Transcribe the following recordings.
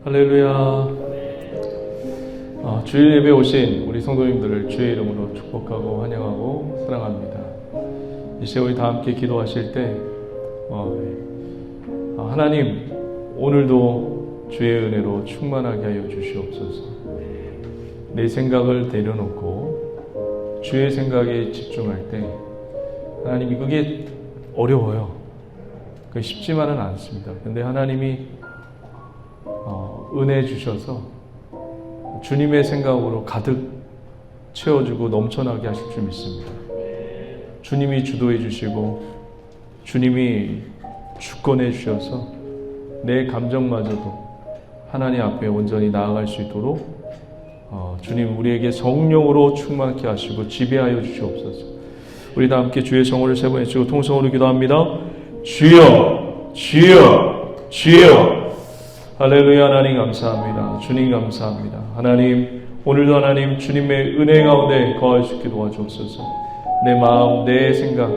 할렐루야. 주일 예배 오신 우리 성도님들을 주의 이름으로 축복하고 환영하고 사랑합니다. 이 시간 우리 다 함께 기도하실 때 하나님 오늘도 주의 은혜로 충만하게 하여 주시옵소서. 내 생각을 내려놓고 주의 생각에 집중할 때 하나님이 그게 어려워요. 그게 쉽지만은 않습니다. 근데 하나님이 은혜 주셔서 주님의 생각으로 가득 채워주고 넘쳐나게 하실 줄 믿습니다. 주님이 주도해 주시고 주님이 주권해 주셔서 내 감정마저도 하나님 앞에 온전히 나아갈 수 있도록 주님 우리에게 성령으로 충만케 하시고 지배하여 주시옵소서. 우리 다 함께 주의 성호를 세 번 외치고 통성으로 기도합니다. 주여 주여 주여. 할렐루야. 하나님 감사합니다. 주님 감사합니다. 하나님 오늘도 하나님 주님의 은혜 가운데 거할 수 있게 도와주옵소서. 내 마음 내 생각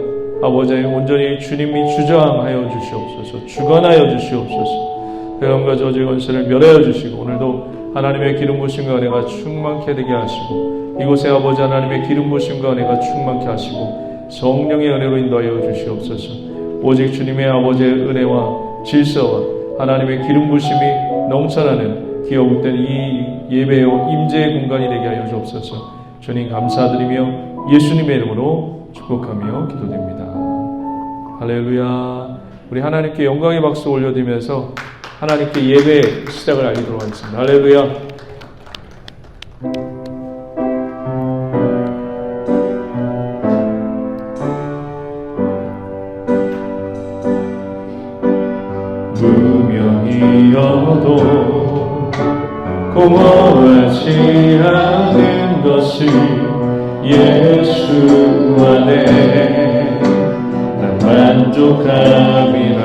아버지 온전히 주님이 주장하여 주시옵소서. 주관하여 주시옵소서. 배움과 저주의 권세를 멸하여 주시고 오늘도 하나님의 기름 부심과 은혜가 충만케 되게 하시고 이곳에 아버지 하나님의 기름 부심과 은혜가 충만케 하시고 성령의 은혜로 인도하여 주시옵소서. 오직 주님의 아버지의 은혜와 질서와 하나님의 기름 부심이 넘쳐나는 기업된 이 예배의 임재의 공간이 되게 하여 주옵소서. 주님 감사드리며 예수님의 이름으로 축복하며 기도드립니다. 할렐루야. 우리 하나님께 영광의 박수 올려드리면서 하나님께 예배의 시작을 알리도록 하겠습니다. 할렐루야. 무명이어도 고마워하지 않은 것이 예수 안에 난 만족함이라.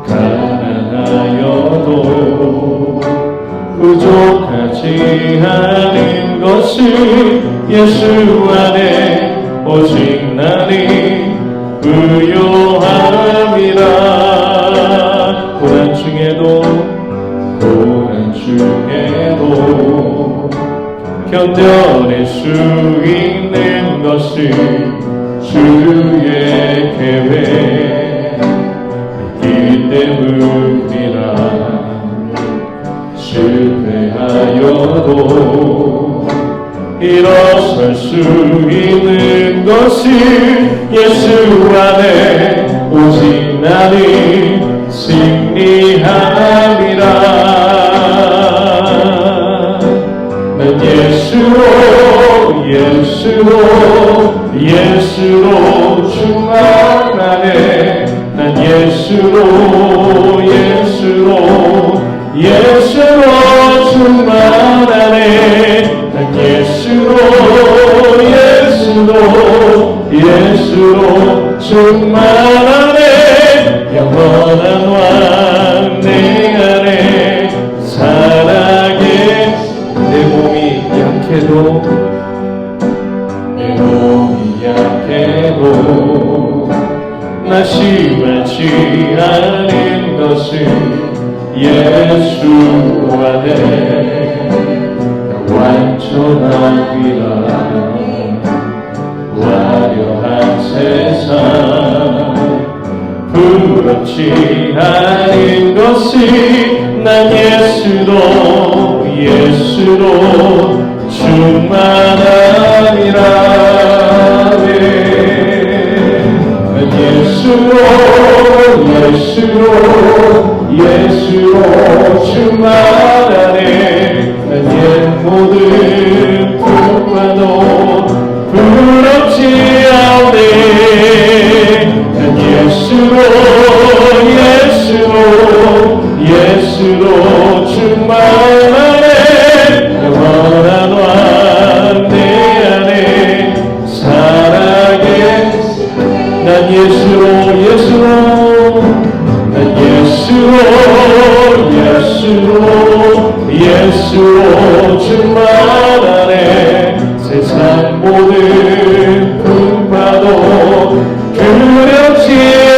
가난하여도 부족하지 않은 것이 예수 안에 오직 나니 부요함이라. 고난 중에도 견뎌낼 수 있는 것이 주의 계획이기 때문이라. 실패하여도 일어설 수 있는 것이 예수 안에 오직 나는 승리함이라. 난 예수로 충만하네. 난 예수로 충만하네. 난 예수로 충만하네. 영원한 왕 내 안에 살아게. 내 몸이 약해도 나심하지 않은 것은 예수 안에 완전하리라. 화려한 세상 부럽지 않은 것이 난 예수로 충만함이라. 난 예수로 충만하네. 난 모든 풍파도 부럽지 않네. 난 예수로 충만하네. 영원한 왕 내 안에 살아게. 난 예수로 충만하네. 세상 모든 풍파도 두렵지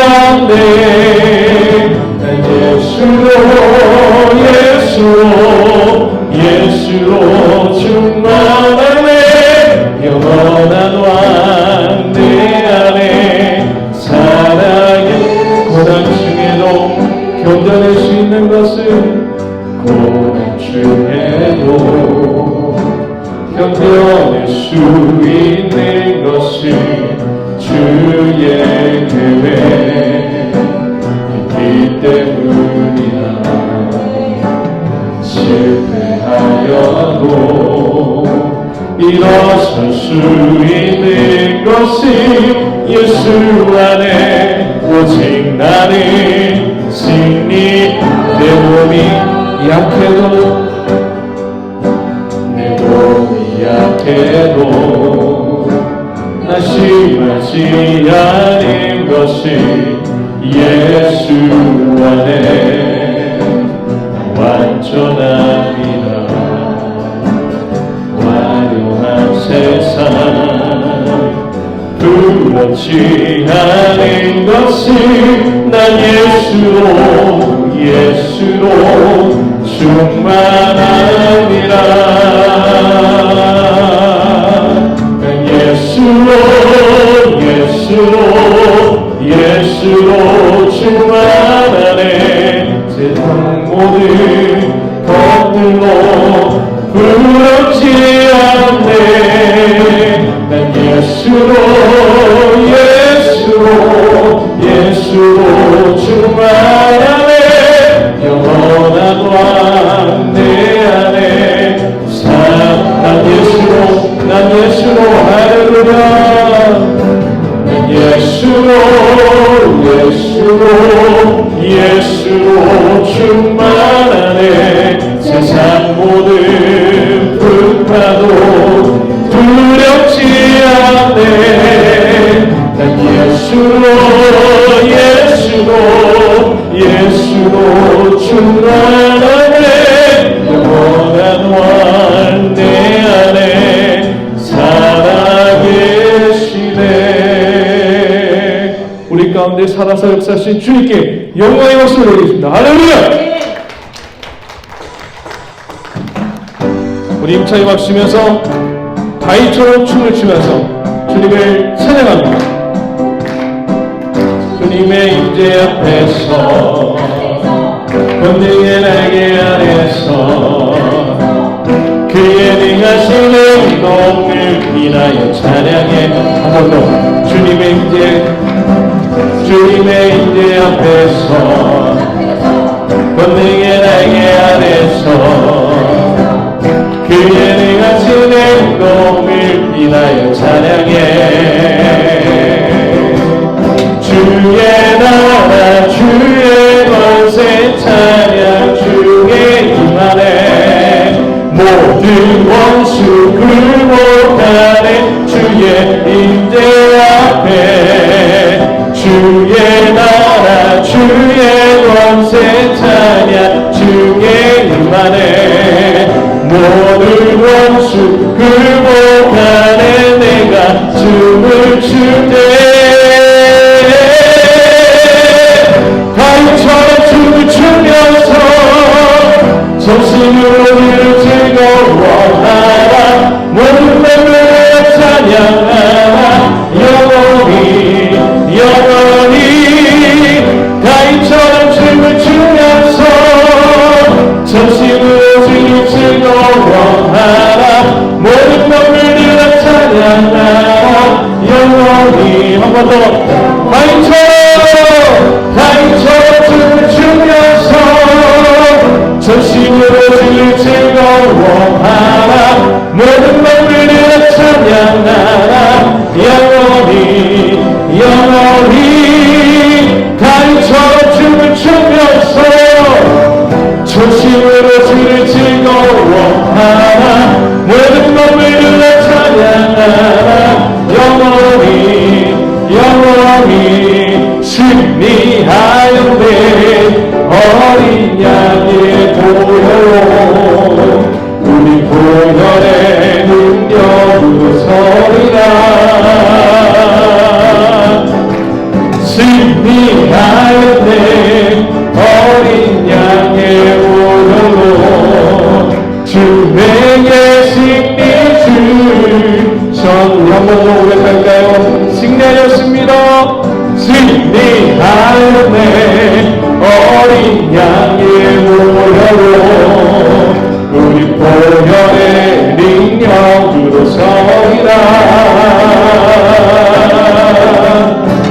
않네. 난 예수로 안에 오직 나는 승리. 내 몸이 약해도 내 몸이 약해도 낙심하지 않은 것이 예수 안에 완전합니다. 화려한 세상 부럽지 않은 것이 난 예수로 충만합니다. 난 예수로 충만하네. 세상 모든 것들로 부럽지 않네. 난 예수로 충만하네. 영원한 왕 내 안에 난 예수로 할렐루야. 난 예수로 충만하네. 세상 모든 불파도 두렵지 않네. 난 예수로 충만하네. 영원한 왕 내 안에 살아계시네. 우리 가운데 살아서 역사하신 주님께 영광의 박수를 드리겠습니다. 할렐루야. 우리 힘차게 박수면서 다윗처럼 춤을 추면서 주님을 찬양합니다. 주님의 임재 앞에서 권능의 날개 아래서 그의 능하신 행동을 인하여 찬양해. 한 번 더. 주님의 임재 앞에서 권능의 날개 아래서 그의 능하신 행동을 인하여 찬양해. 주의 나라 주의 권세 찬양 주의 임하네. 모든 원수 굴복하네. 주의 임재 앞에 주의 나라 주의 권세 찬양 주의 임하네. 모든 원수 굴복하네. 내가 춤을 출 때 다윗처럼 춤을 추면서 정신으로 이를 즐거워하라. 모든 맘을 찬양하라. 영원히 다윗처럼 춤을 추면서 정신으로 주를 즐거워하라. 모든 맘을 찬양하라. 영원히. 한 번 더. 다윗처럼 춤을 추면서 전심으로 주를 즐거워하라. 모든 맘을 찬양하라. 영원히 다윗처럼 춤을 추면서 전심으로 주를 즐거워하라. 모든 맘을 찬양하라. 영원히 승리하였네. 어린 양의 보혈로 우리 보혈의 능력으로 서리라. 승리하였네. 어린 양의 보혈로 주에게 승리 주. 한 번 더 고백할까요? 승리하였습니다. 승리하였네. 어린 양의 보혈로 우리 보혈의 능력으로 서리라.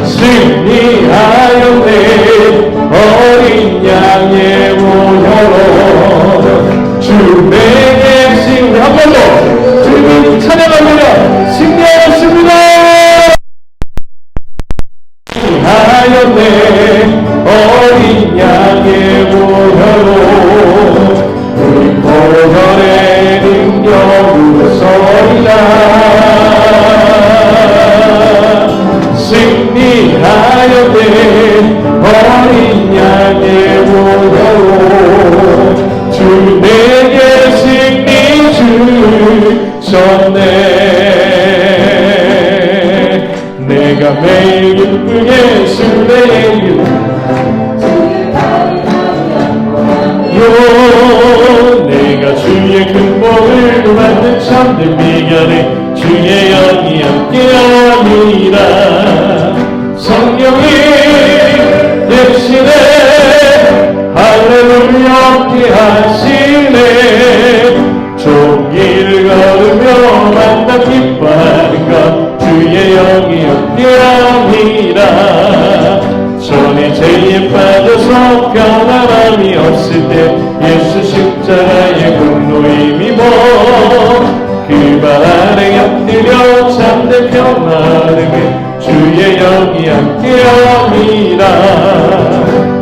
승리하였네. 어린 양의 보혈로 주에게 승리. 한 번 더 주님 찬양합니다. 승리하였습니다. 승리하였네. 어린 양의 보혈로 우리 보혈의 능력으로 서리라. 승리하였네. 어린 양의 보혈로 주 내게 승리 주셨네. 내가 매일 기쁘게 순례해요. 내가 주의 근본을 받는 참된 미간에 주의 영이 함께하니라. 성령이 계시네. 할렐루야 함께하시네. 종기를 걸으며 만나 기뻐하는 것 주의 영이 함께하니라. 전에 죄에 빠져서 편안함이 없을 때 예수 십자가의 공로 힘입어 그 발 아래 엎드려 참된 평안함에 주의 영이 함께합니다.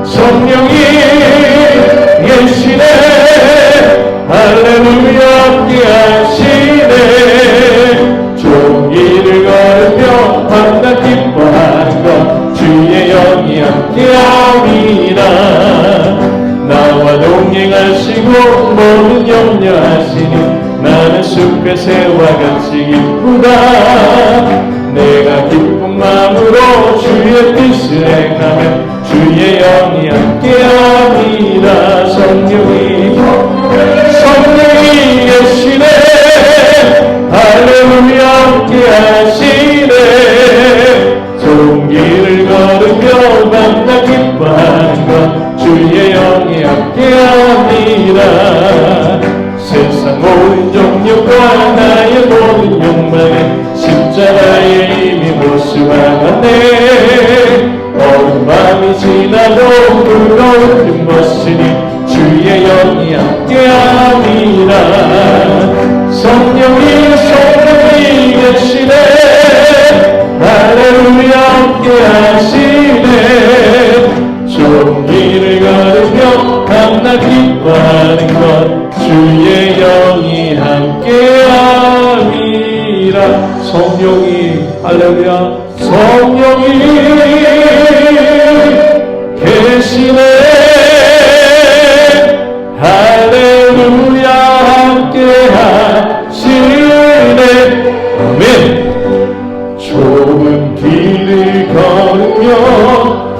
성령이 계시네. 할렐루야 함께하시네. 종기를 걸으며 밤낮 기뻐하는 것 주의 영이 함께합니다. 나와 동행하시고 모든 염려하시니 나는 숲의 새와 같이 기쁘다. 내가 기쁜 마음으로 주의 뜻을 행하며 주의 영이 함께합니다. 성령이 계시네. 할렐루야 함께하시네. 종기를 걸으며 만나 기뻐하는 것 주의 영이 함께합니다. 세상 모든 정욕과 나의 모든 욕망에 십자가의 힘이 모습과 같네. 어두운 밤이 지나도 뜨거운 gün 벗으니 주의 영이 함께합니다. 성령이 계시네. 할렐루야 함께하시네. 종기를 걸으며 밤낮 기뻐하는 것 주의 영이 함께함이라. 성령이 할렐루야 성령이 계시네. 할렐루야 함께하시네. 아멘. 좁은 길을 걸으며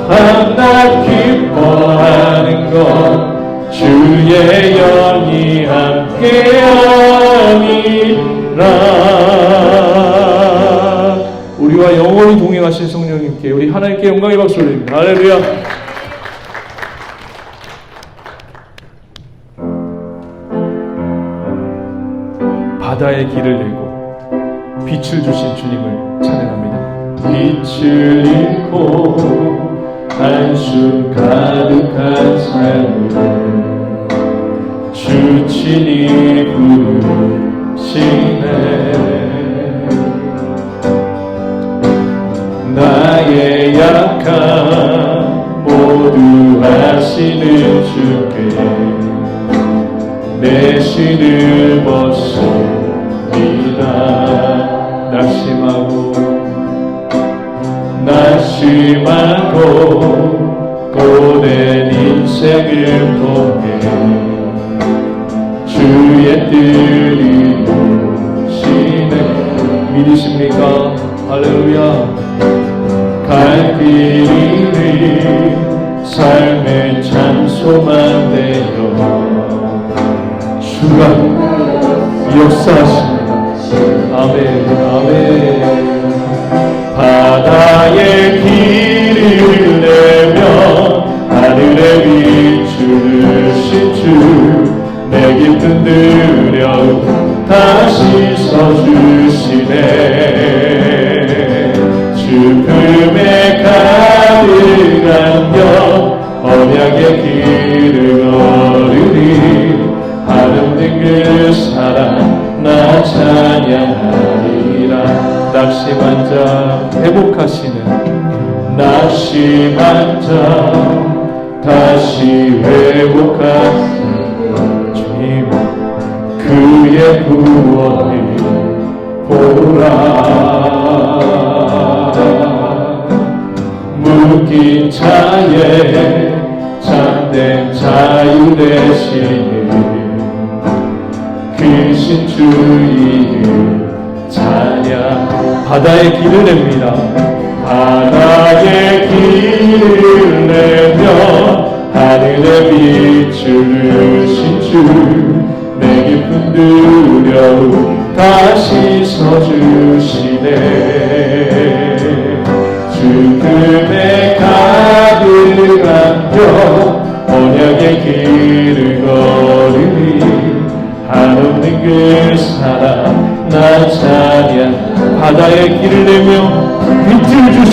밤낮 기뻐하는 것 주의 영이 함께함이라. 우리와 영원히 동행하신 성령님께 우리 하나님께 영광의 박수를 드립니다. 할렐루야. 바다의 길을 내고 빛을 주신 주님을 찬양합니다. 빛을 잃고 한숨 가득한 삶을 주친이 부르시네. 나의 약한 모두 아시는 주께 내 신을 벗습니다. 낙심하고 고된 인생을 통해 주의 뜻이 이루시네. 믿으십니까? 할렐루야. 갈 길이 삶의 찬송만 되어 주가 역사하십니다. 아멘. 아멘. 바다의 길을 내며 하늘에 비추신 주 내 깊은 두려움 다시 서주시네. 죽음에 가득한 영 언약의 길을 걸으니 아름다운 그 사랑 나 찬양하리라. 낙심한 자 회복하시는 다시 만져 다시 회복하시 주님 그의 구원을 보라. 묶인 자의 참된 자유 되시는 크신 주의 찬양. 바다의 길을 냅니다. 바다의 길을 내며 하늘의 빛을 신 주 내 깊은 두려움 다시 서주시네. 죽음에 가득한 뼈 언약의 길을 걸으니 한없는 그 사랑 나 찬양. 바다의 길을 내며 빛을 주신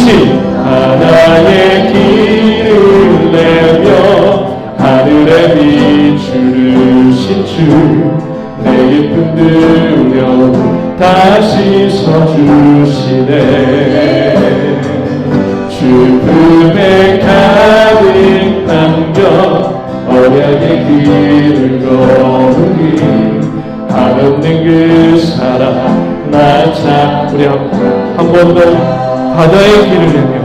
바다의 길을 내며 하늘의 빛을 신 주 내 깊은 두려움 다시 서주시네. 죽음에 가득 남겨 언약의 길을 걸으니 한없는 그 사랑 나 참. 우리 한 번 더 바다의 길을 내며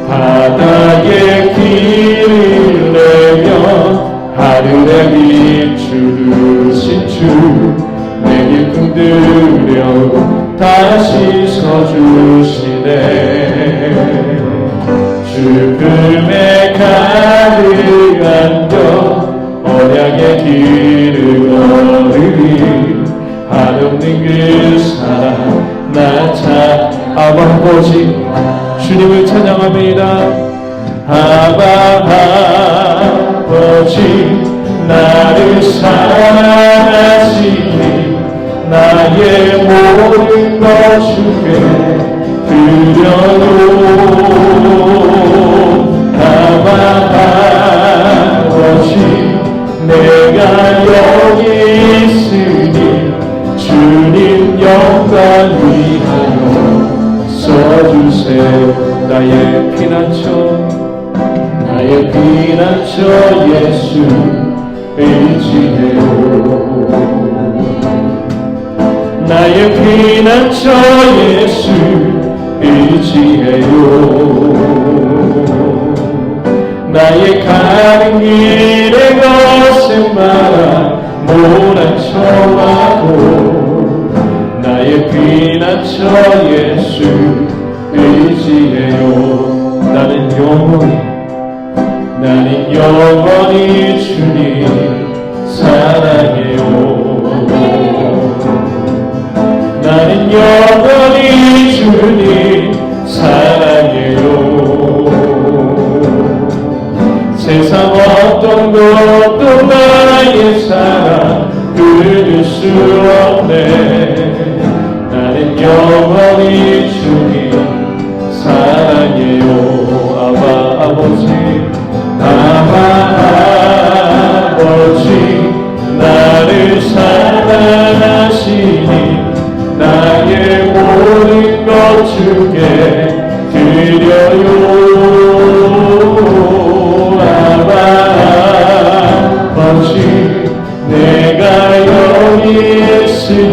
바다의 길을 내며 하늘의 빛을 신 주 내 깊은 두려움 다시 서주시네. 죽음에 가득 안겨 언약의 길을 걸으니 한없는 그 사랑 나 참. 아바 아버지 주님을 찬양합니다. 아바 아버지 나를 사랑하시니 나의 모든 것 주께 드려요. 아바 아버지 내가 여기 있으니 주님 영광 위하여 써주세요. 나의 피난처 예수 의지해요. 나의 피난처 예수 의지해요. 나의 가는 길에 거센 바람 몰아쳐와도 나의 피난처 예수 의지해요. 나는 영원히 주님 사랑해요. 나는 영원히 주님 사랑해요. 세상 어떤 것도 나의 사랑 끊을 수 없네. 나는 영원히 주님 사랑해요. 아바 아버지 나를 사랑하시니 나의 모든 것 주께 드려요. 아바 아버지 내가 여기 있으니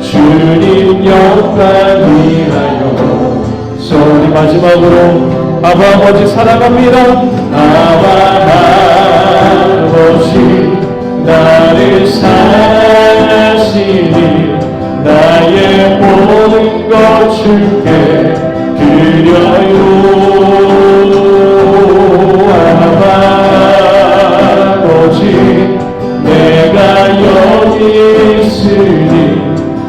주님 영광 위하여. 우리 마지막으로 아바 아버지 사랑합니다. 아바 아버지 나를 사랑하시니 나의 모든 것 주께 드려요. 아바 아버지 내가 여기 있으니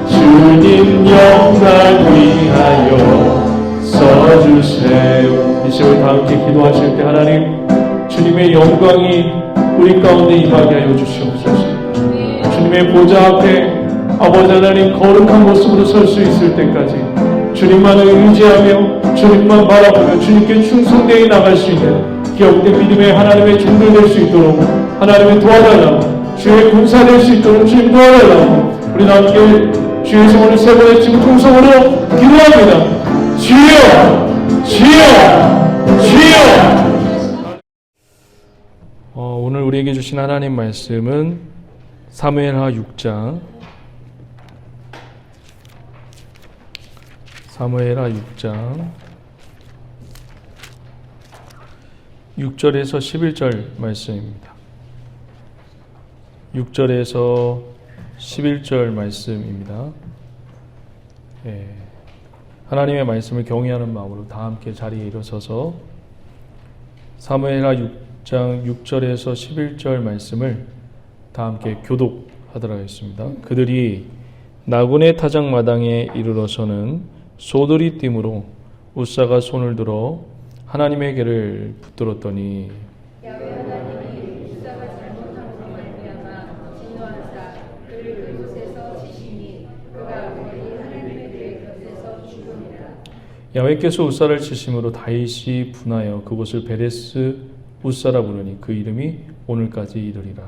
주님 영광 위하여 써주세요. 이 시간 다 함께 기도하실 때 하나님 주님의 영광이 우리 가운데 임하게 하여 주시옵소서. 주님의 보좌 앞에 아버지 하나님 거룩한 모습으로 설 수 있을 때까지 주님만을 의지하며 주님만 바라보며 주님께 충성되어 나갈 수 있는 기업된 믿음의 하나님의 종들 될 수 있도록 하나님의 도와달라고, 주의 군사 될 수 있도록 주님 도와달라고 우리 함께 주의 성을 세 번의 지금 통성으로 기도합니다. 주여 주여 우리에게 주신 하나님 말씀은 사무엘하 6장 6절에서 11절 말씀입니다. 6절에서 11절 말씀입니다. 하나님의 말씀을 경외하는 마음으로 다 함께 자리에 일어서서 사무엘하 6장 6절에서 11절 말씀을 다 함께 교독하도록 하겠습니다. 그들이 나군의 타작 마당에 이르러서는 소들이 띠므로 웃사가 손을 들어 하나님의 궤를 붙들었더니 야훼 하나님이 웃사가 잘못함으로 말미암아 진노하사 그를 그곳에서 치시니 그가 멀리 하나님의 궤 곁에서 죽으니라. 야훼께서 웃사를 치심으로 다윗이 분하여 그곳을 베레스 웃사라 부르니 그 이름이 오늘까지 이르리라.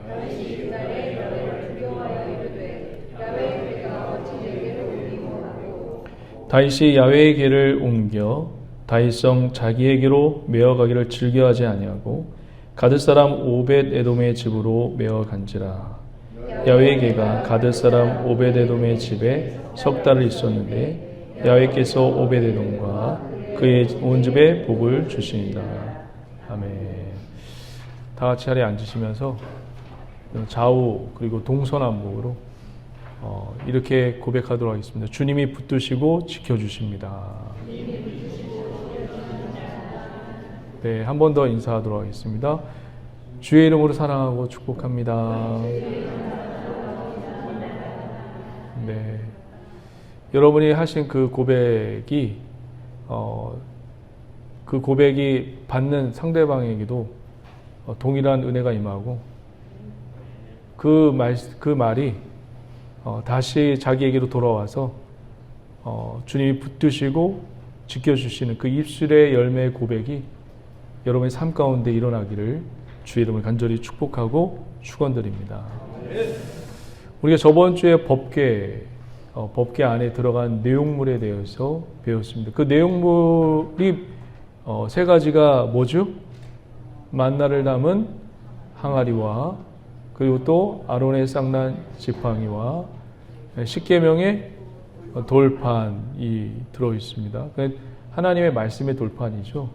다윗이 그날에 야훼를 두려워하여 이르되 야훼의 궤가 어찌 내게로 옮기고 하고 다윗이 야훼의 궤를 옮겨 다윗성 자기에게로 메어가기를 즐겨하지 아니하고 가드 사람 오벳 에돔의 집으로 메어간지라. 야훼의 궤가 가드 사람 오벳 에돔의 집에 석 달을 있었는데 야훼께서 오벳 에돔과 그의 온 집에 복을 주시니라. 아멘. 다 같이 자리에 앉으시면서 좌우 그리고 동서남북으로 이렇게 고백하도록 하겠습니다. 주님이 붙드시고 지켜주십니다. 네, 한 번 더 인사하도록 하겠습니다. 주의 이름으로 사랑하고 축복합니다. 네, 여러분이 하신 그 고백이 그 고백이 받는 상대방에게도 동일한 은혜가 임하고 그 말이 다시 자기에게로 돌아와서 주님이 붙드시고 지켜주시는 그 입술의 열매의 고백이 여러분의 삶 가운데 일어나기를 주의 이름을 간절히 축복하고 축원드립니다. 우리가 저번 주에 법궤 안에 들어간 내용물에 대해서 배웠습니다. 그 내용물이 세 가지가 뭐죠? 만나를 담은 항아리와 그리고 또 아론의 쌍난 지팡이와 십계명의 돌판이 들어 있습니다. 하나님의 말씀의 돌판이죠.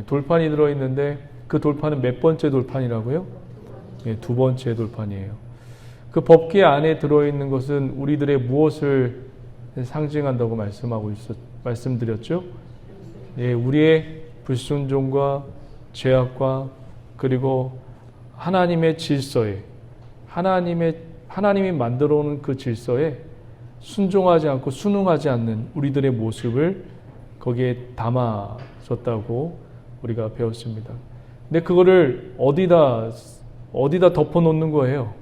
돌판이 들어있는데 그 돌판은 몇 번째 돌판이라고요? 두 번째 돌판이에요. 그 법궤 안에 들어있는 것은 우리들의 무엇을 상징한다고 말씀드렸죠? 우리의 불순종과 죄악과 그리고 하나님의 질서에 하나님이 만들어 놓은 그 질서에 순종하지 않고 순응하지 않는 우리들의 모습을 거기에 담아졌다고 우리가 배웠습니다. 근데 그거를 어디다 덮어 놓는 거예요?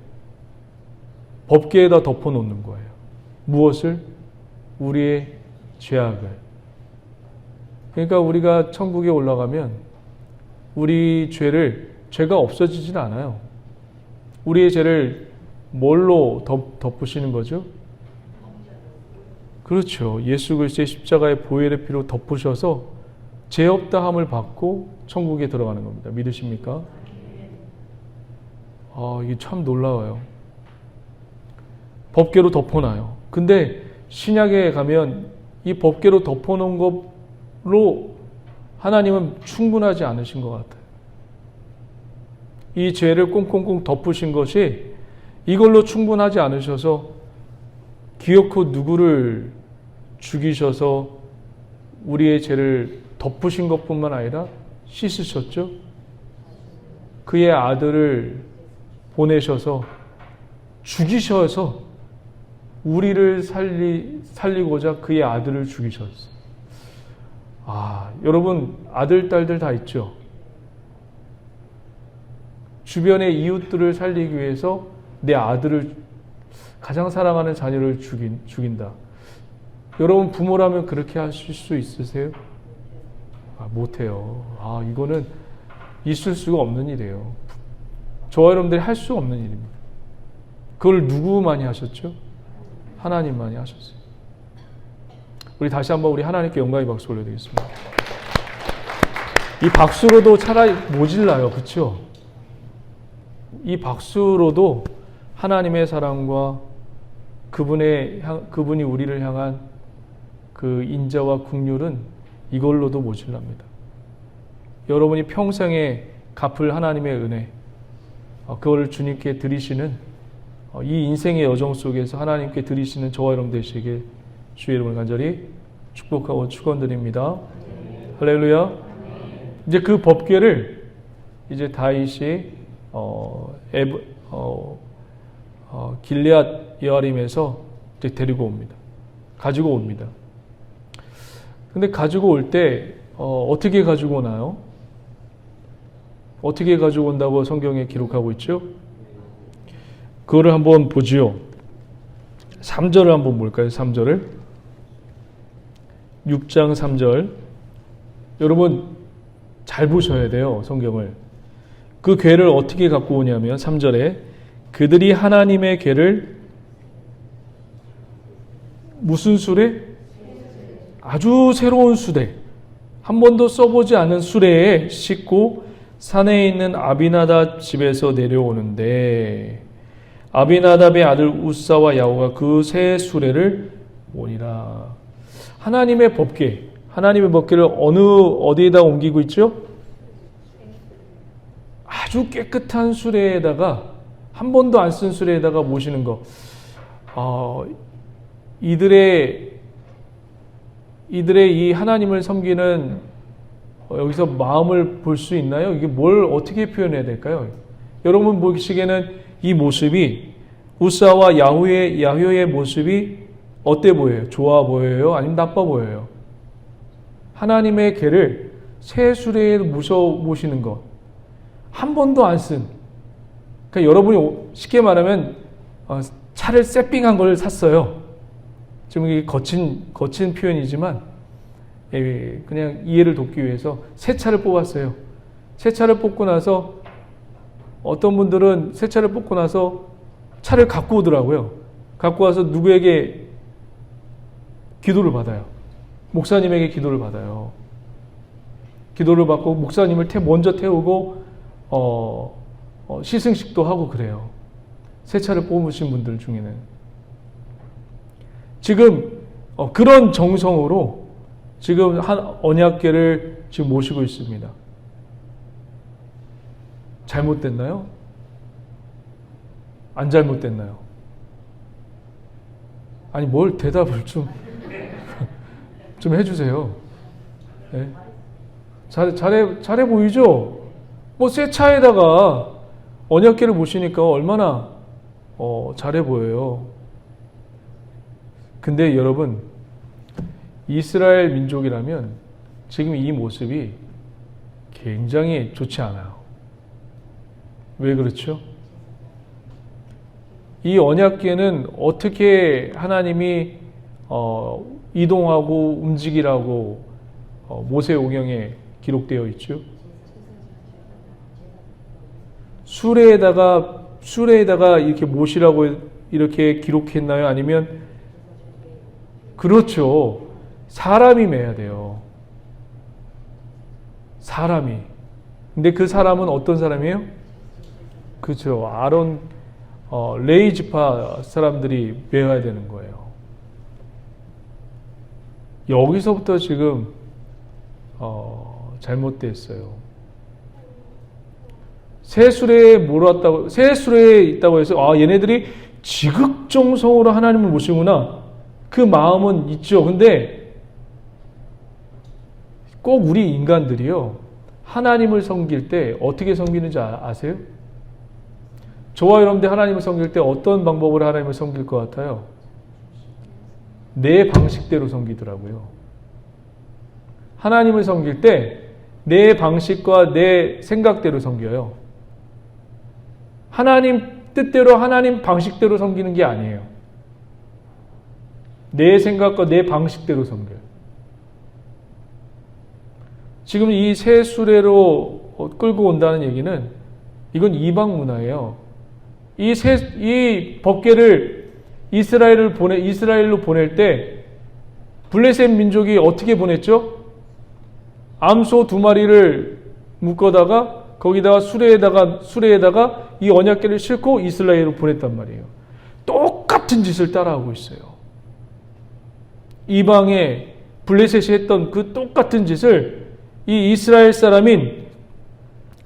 법궤에다 덮어 놓는 거예요. 무엇을? 우리의 죄악을. 그러니까 우리가 천국에 올라가면 우리 죄가 없어지진 않아요. 우리의 죄를 뭘로 덮으시는 거죠? 그렇죠. 예수 그리스도의 십자가의 보혈의 피로 덮으셔서 죄 없다함을 받고 천국에 들어가는 겁니다. 믿으십니까? 이게 참 놀라워요. 법궤로 덮어놔요. 근데 신약에 가면 이 법궤로 덮어놓은 것로 하나님은 충분하지 않으신 것 같아요. 이 죄를 꽁꽁꽁 덮으신 것이 이걸로 충분하지 않으셔서 기어코 누구를 죽이셔서 우리의 죄를 덮으신 것뿐만 아니라 씻으셨죠. 그의 아들을 보내셔서 죽이셔서 우리를 살리고자 그의 아들을 죽이셨어요. 여러분 아들, 딸들 다 있죠? 주변의 이웃들을 살리기 위해서 내 아들을 가장 사랑하는 자녀를 죽인다. 여러분 부모라면 그렇게 하실 수 있으세요? 못해요. 이거는 있을 수가 없는 일이에요. 저와 여러분들이 할 수 없는 일입니다. 그걸 누구만이 하셨죠? 하나님만이 하셨어요. 우리 다시 한번 우리 하나님께 영광의 박수 올려드리겠습니다. 이 박수로도 차라리 모질라요. 그렇죠? 이 박수로도 하나님의 사랑과 그분이 우리를 향한 그 인자와 긍휼은 이걸로도 모질랍니다. 여러분이 평생에 갚을 하나님의 은혜, 그걸 주님께 드리시는 이 인생의 여정 속에서 하나님께 드리시는 저와 여러분 되시길 주의 이름을 간절히 축복하고 축원드립니다. 할렐루야. 이제 그 법궤를 이제 다윗이 길앗 여아림에서 이제 데리고 옵니다. 가지고 옵니다. 근데 가지고 올 때 어떻게 가지고 오나요? 어떻게 가지고 온다고 성경에 기록하고 있죠? 그거를 한번 보지요. 3절을 한번 볼까요? 3절을. 6장 3절. 여러분 잘 보셔야 돼요. 성경을. 그 궤를 어떻게 갖고 오냐면 3절에 그들이 하나님의 궤를 무슨 수레? 아주 새로운 수레. 한 번도 써보지 않은 수레에 싣고 산에 있는 아비나답 집에서 내려오는데 아비나답의 아들 우사와 야호가 그 새 수레를 모니라. 하나님의 법궤를 어디에다 옮기고 있죠? 아주 깨끗한 수레에다가 한 번도 안 쓴 수레에다가 모시는 거. 이들의 이 하나님을 섬기는 여기서 마음을 볼 수 있나요? 이게 뭘 어떻게 표현해야 될까요? 여러분 보시기에는 이 모습이 우사와 야훼의 모습이 어때 보여요? 좋아 보여요? 아니면 나빠 보여요? 하나님의 궤를 새 수레에 모시는 것. 한 번도 안 쓴. 그러니까 여러분이 쉽게 말하면 차를 세핑한 걸 샀어요. 지금 이게 거친 표현이지만 그냥 이해를 돕기 위해서 새 차를 뽑았어요. 새 차를 뽑고 나서 어떤 분들은 새 차를 뽑고 나서 차를 갖고 오더라고요. 갖고 와서 누구에게 기도를 받아요. 목사님에게 기도를 받아요. 기도를 받고 목사님을 먼저 태우고 시승식도 하고 그래요. 새 차를 뽑으신 분들 중에는. 지금 그런 정성으로 지금 한 언약궤를 지금 모시고 있습니다. 잘못됐나요? 안 잘못됐나요? 아니 뭘 대답을 좀 해주세요. 네? 잘해 보이죠? 뭐 새 차에다가 언약궤를 모시니까 얼마나 잘해 보여요. 근데 여러분 이스라엘 민족이라면 지금 이 모습이 굉장히 좋지 않아요. 왜 그렇죠? 이 언약궤는 어떻게 하나님이 이동하고 움직이라고 모세오경에 기록되어 있죠? 수레에다가 이렇게 모시라고 이렇게 기록했나요? 아니면 그렇죠. 사람이 매야 돼요. 사람이. 근데 그 사람은 어떤 사람이에요? 그렇죠. 아론 레위 지파 사람들이 매야 되는 거예요. 여기서부터 지금 잘못됐어요. 새 수레에 몰았다고, 새 수레에 있다고 해서 얘네들이 지극정성으로 하나님을 모시구나. 그 마음은 있죠. 근데 꼭 우리 인간들이요. 하나님을 섬길 때 어떻게 섬기는지 아세요? 저와 여러분들 하나님을 섬길 때 어떤 방법으로 하나님을 섬길 것 같아요? 내 방식대로 섬기더라고요. 하나님을 섬길 때 내 방식과 내 생각대로 섬겨요. 하나님 뜻대로 하나님 방식대로 섬기는 게 아니에요. 내 생각과 내 방식대로 섬겨요. 지금 이 새 수레로 끌고 온다는 얘기는 이건 이방 문화예요. 이 법궤를 이스라엘로 보낼 때 블레셋 민족이 어떻게 보냈죠? 암소 2마리를 묶어다가 거기다가 수레에다가 이 언약궤를 싣고 이스라엘로 보냈단 말이에요. 똑같은 짓을 따라하고 있어요. 이방에 블레셋이 했던 그 똑같은 짓을 이 이스라엘 사람인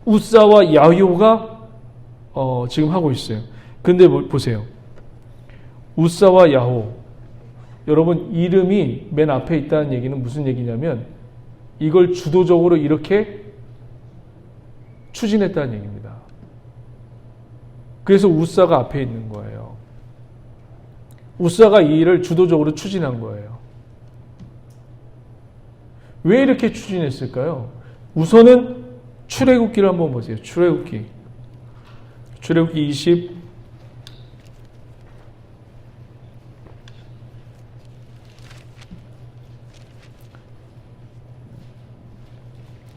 우사와 야호가 지금 하고 있어요. 근데 보세요. 우사와 야호, 여러분 이름이 맨 앞에 있다는 얘기는 무슨 얘기냐면 이걸 주도적으로 이렇게 추진했다는 얘기입니다. 그래서 우사가 앞에 있는 거예요. 우사가 이 일을 주도적으로 추진한 거예요. 왜 이렇게 추진했을까요? 우선은 출애굽기를 한번 보세요. 출애굽기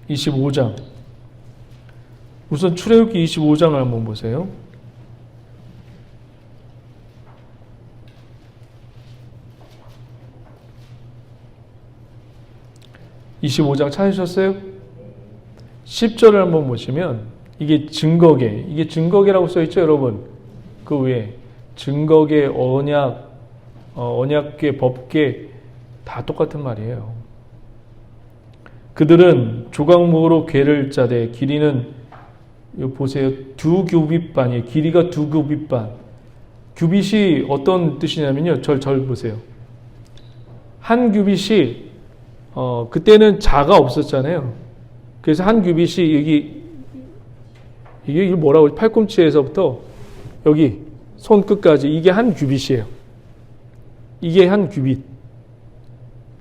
25장. 우선 출애굽기 25장을 한번 보세요. 25장 찾으셨어요? 10절을 한번 보시면 이게 증거계라고 써있죠, 여러분. 그 위에 증거계, 언약계, 법계 다 똑같은 말이에요. 그들은 조각목으로 궤를 짜되 길이는 여기 보세요. 2규빗반이에요. 길이가 2규빗반. 규빗이 어떤 뜻이냐면요. 절 보세요. 한 규빗이 그때는 자가 없었잖아요. 그래서 한 규빗이 이게 뭐라고 팔꿈치에서부터 여기 손끝까지 이게 한 규빗이에요. 이게 한 규빗.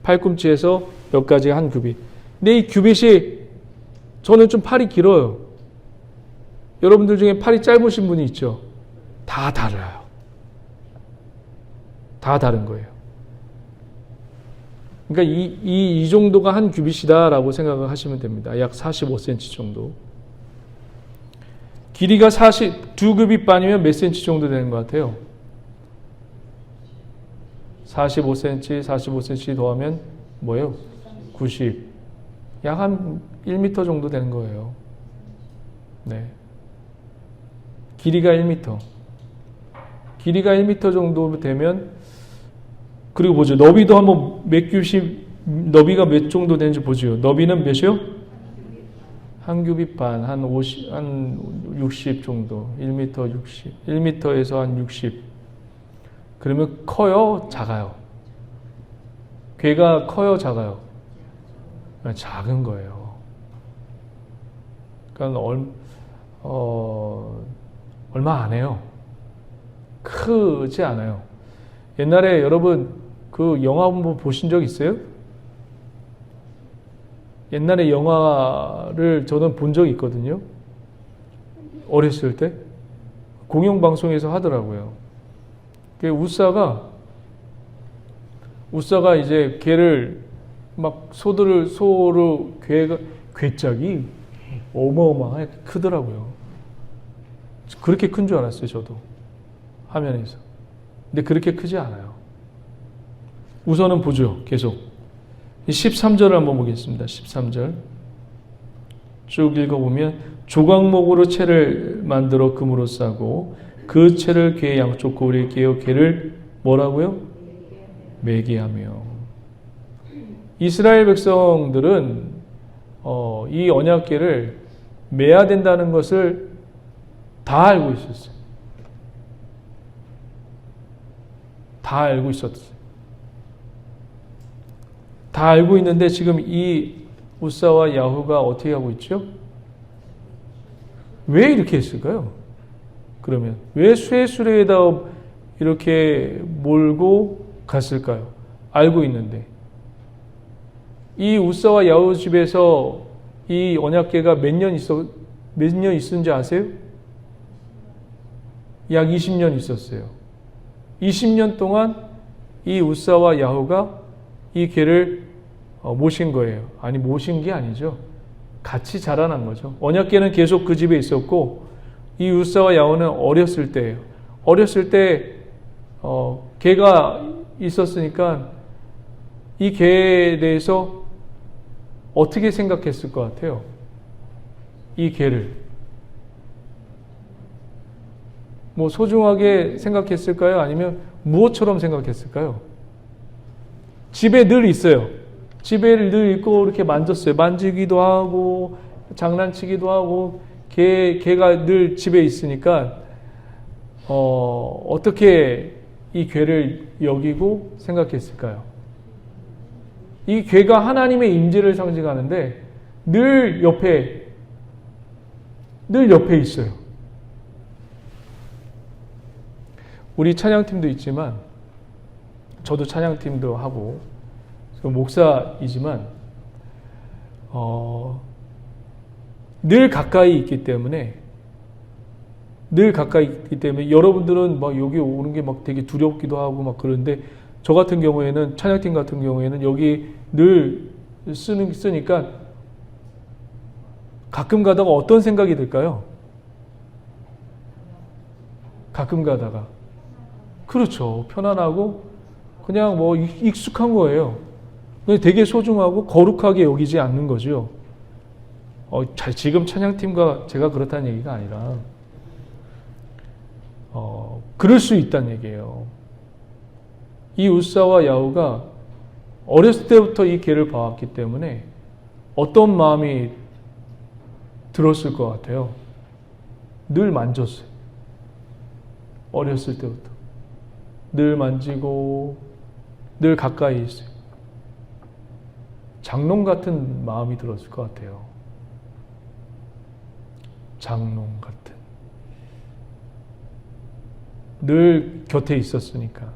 팔꿈치에서 여기까지가 한 규빗. 근데 이 규빗이 저는 좀 팔이 길어요. 여러분들 중에 팔이 짧으신 분이 있죠. 다 달라요. 다 다른 거예요. 그러니까 이 정도가 한 규빗이다라고 생각을 하시면 됩니다. 약 45cm 정도. 길이가 2규빗반이면 몇 cm 정도 되는 것 같아요? 45cm 더하면 뭐예요? 90. 약 한 1m 정도 되는 거예요. 네. 길이가 1m. 길이가 1m 정도 되면, 그리고 보죠. 너비도 한번 너비가 몇 정도 되는지 보죠. 너비는 몇이요? 한 규빗 반, 한 60 정도. 1m 60. 1m에서 한 60. 그러면 커요? 작아요? 궤가 커요? 작아요? 작은 거예요. 그러니까 얼마 안 해요. 크지 않아요. 옛날에 여러분 그 영화 한번 보신 적 있어요? 옛날에 영화를 저는 본 적이 있거든요. 어렸을 때 공영방송에서 하더라고요. 우사가 이제 걔를 막 소로 괴짝이 어마어마하게 크더라고요. 그렇게 큰 줄 알았어요, 저도. 화면에서. 근데 그렇게 크지 않아요. 우선은 보죠, 계속. 13절을 한번 보겠습니다. 13절. 쭉 읽어보면, 조각목으로 채를 만들어 금으로 싸고, 그 채를 궤 양쪽 고리에 끼워 궤를 뭐라고요? 매게 하며. 이스라엘 백성들은 이 언약궤를 매야 된다는 것을 다 알고 있었어요. 다 알고 있었어요. 다 알고 있는데 지금 이 우사와 야후가 어떻게 하고 있죠? 왜 이렇게 했을까요? 그러면 왜 쇠수레에다 이렇게 몰고 갔을까요? 알고 있는데. 이 우사와 야후 집에서 이 언약궤가 몇 년 있었는지 아세요? 약 20년 있었어요. 20년 동안 이 우사와 야후가 이 궤를 모신 거예요. 아니, 모신 게 아니죠. 같이 자라난 거죠. 언약궤는 계속 그 집에 있었고, 이 우사와 야후는 어렸을 때예요. 어렸을 때 궤가 있었으니까 이 궤에 대해서 어떻게 생각했을 것 같아요? 이 괴를 뭐 소중하게 생각했을까요? 아니면 무엇처럼 생각했을까요? 집에 늘 있어요. 집에 늘 있고 이렇게 만졌어요. 만지기도 하고 장난치기도 하고 개가 늘 집에 있으니까 어떻게 이 괴를 여기고 생각했을까요? 이 괴가 하나님의 임재를 상징하는데 늘 옆에 있어요. 우리 찬양팀도 있지만 저도 찬양팀도 하고 목사이지만 늘 가까이 있기 때문에 여러분들은 막 여기 오는 게 막 되게 두렵기도 하고 막 그런데 저 같은 경우에는 찬양팀 같은 경우에는 여기 늘 쓰니까 가끔 가다가 어떤 생각이 들까요? 가끔 가다가 그렇죠. 편안하고 그냥 뭐 익숙한 거예요. 되게 소중하고 거룩하게 여기지 않는 거죠. 지금 찬양팀과 제가 그렇다는 얘기가 아니라 그럴 수 있다는 얘기예요. 이 웃사와 야후가 어렸을 때부터 이 개를 봐왔기 때문에 어떤 마음이 들었을 것 같아요. 늘 만졌어요. 어렸을 때부터. 늘 만지고 늘 가까이 있어요. 장롱 같은 마음이 들었을 것 같아요. 장롱 같은. 늘 곁에 있었으니까.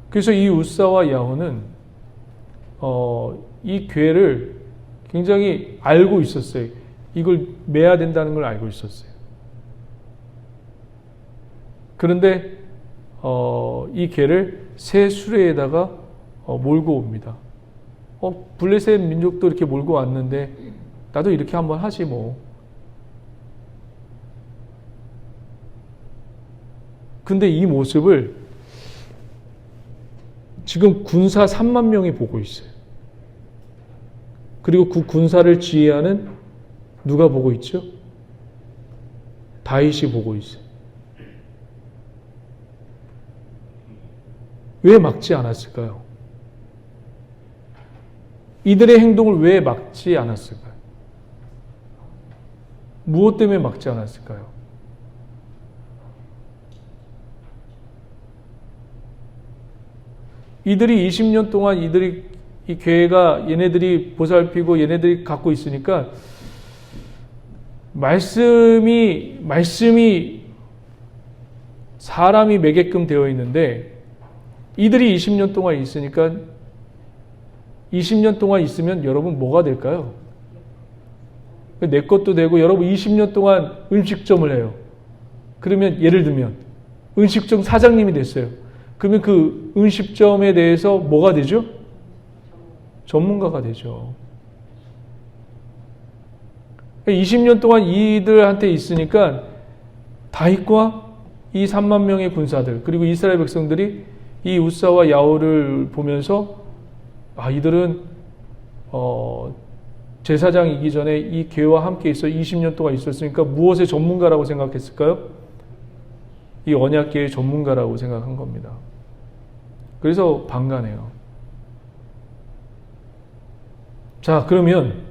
그래서 이 웃사와 야후는 이 괴를 굉장히 알고 있었어요. 이걸 매야 된다는 걸 알고 있었어요. 그런데 이 개를 새 수레에다가 몰고 옵니다. 블레셋 민족도 이렇게 몰고 왔는데 나도 이렇게 한번 하지 뭐. 근데 이 모습을 지금 군사 3만 명이 보고 있어요. 그리고 그 군사를 지휘하는 누가 보고 있죠? 다윗이 보고 있어요. 왜 막지 않았을까요? 이들의 행동을 왜 막지 않았을까요? 무엇 때문에 막지 않았을까요? 이들이 20년 동안 이 교회가 얘네들이 보살피고 얘네들이 갖고 있으니까 말씀이 사람이 매게끔 되어 있는데 이들이 20년 동안 있으니까 20년 동안 있으면 여러분 뭐가 될까요? 내 것도 되고 여러분 20년 동안 음식점을 해요. 그러면 예를 들면 음식점 사장님이 됐어요. 그러면 그 음식점에 대해서 뭐가 되죠? 전문가가 되죠. 20년 동안 이들한테 있으니까 다윗과 이 3만 명의 군사들 그리고 이스라엘 백성들이 이 웃사와 야후를 보면서 이들은 제사장이기 전에 이 교회와 함께 있어 20년 동안 있었으니까 무엇의 전문가라고 생각했을까요? 이 언약계의 전문가라고 생각한 겁니다. 그래서 반가네요. 자, 그러면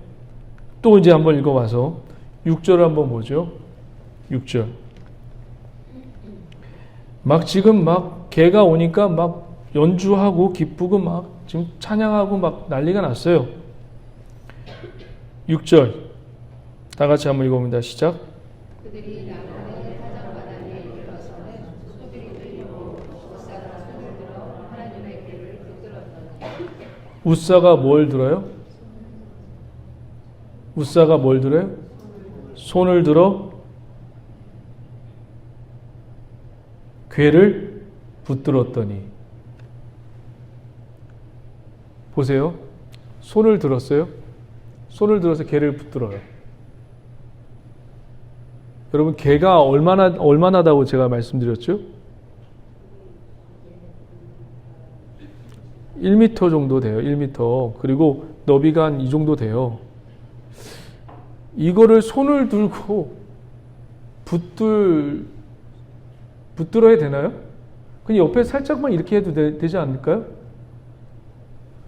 또 이제 한번 읽어봐서 6절을 한번 보죠. 6절. 지금 개가 오니까 연주하고 기쁘고 지금 찬양하고 난리가 났어요. 6절. 다 같이 한번 읽어봅니다. 시작. 그들이 나만의 사장마당에 이르러서는 소들이 들리고 웃사가 손을 들어 하나님의 괴를 붙들었더니 웃사가 뭘 들어요? 웃사가 뭘 들어요? 손을 들어 괴를 붙들었더니 보세요. 손을 들었어요. 손을 들어서 개를 붙들어요. 여러분 개가 얼마나다고 제가 말씀드렸죠? 1m 정도 돼요. 1m. 그리고 너비가 한 이 정도 돼요. 이거를 손을 들고 붙들어야 되나요? 그냥 옆에 살짝만 이렇게 해도 되지 않을까요?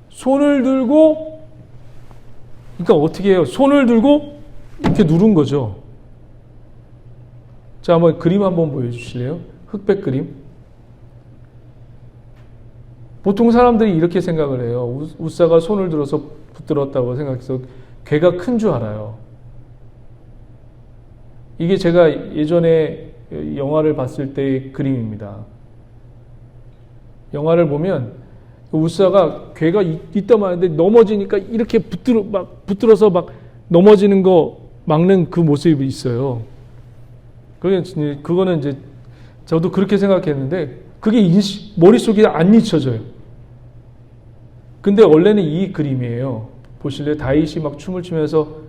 손을 들고, 그러니까 어떻게 해요? 손을 들고 이렇게 누른 거죠. 자, 한번 그림 한번 보여주실래요? 흑백 그림. 보통 사람들이 이렇게 생각을 해요. 우사가 손을 들어서 붙들었다고 생각해서 괴가 큰 줄 알아요. 이게 제가 예전에 영화를 봤을 때의 그림입니다. 영화를 보면 우사가 괴가 있다 마는데 넘어지니까 이렇게 붙들어서 막 넘어지는 거 막는 그 모습이 있어요. 그거는 이제 저도 그렇게 생각했는데 그게 머릿속에 안 잊혀져요. 근데 원래는 이 그림이에요. 보실래요? 다윗이 막 춤을 추면서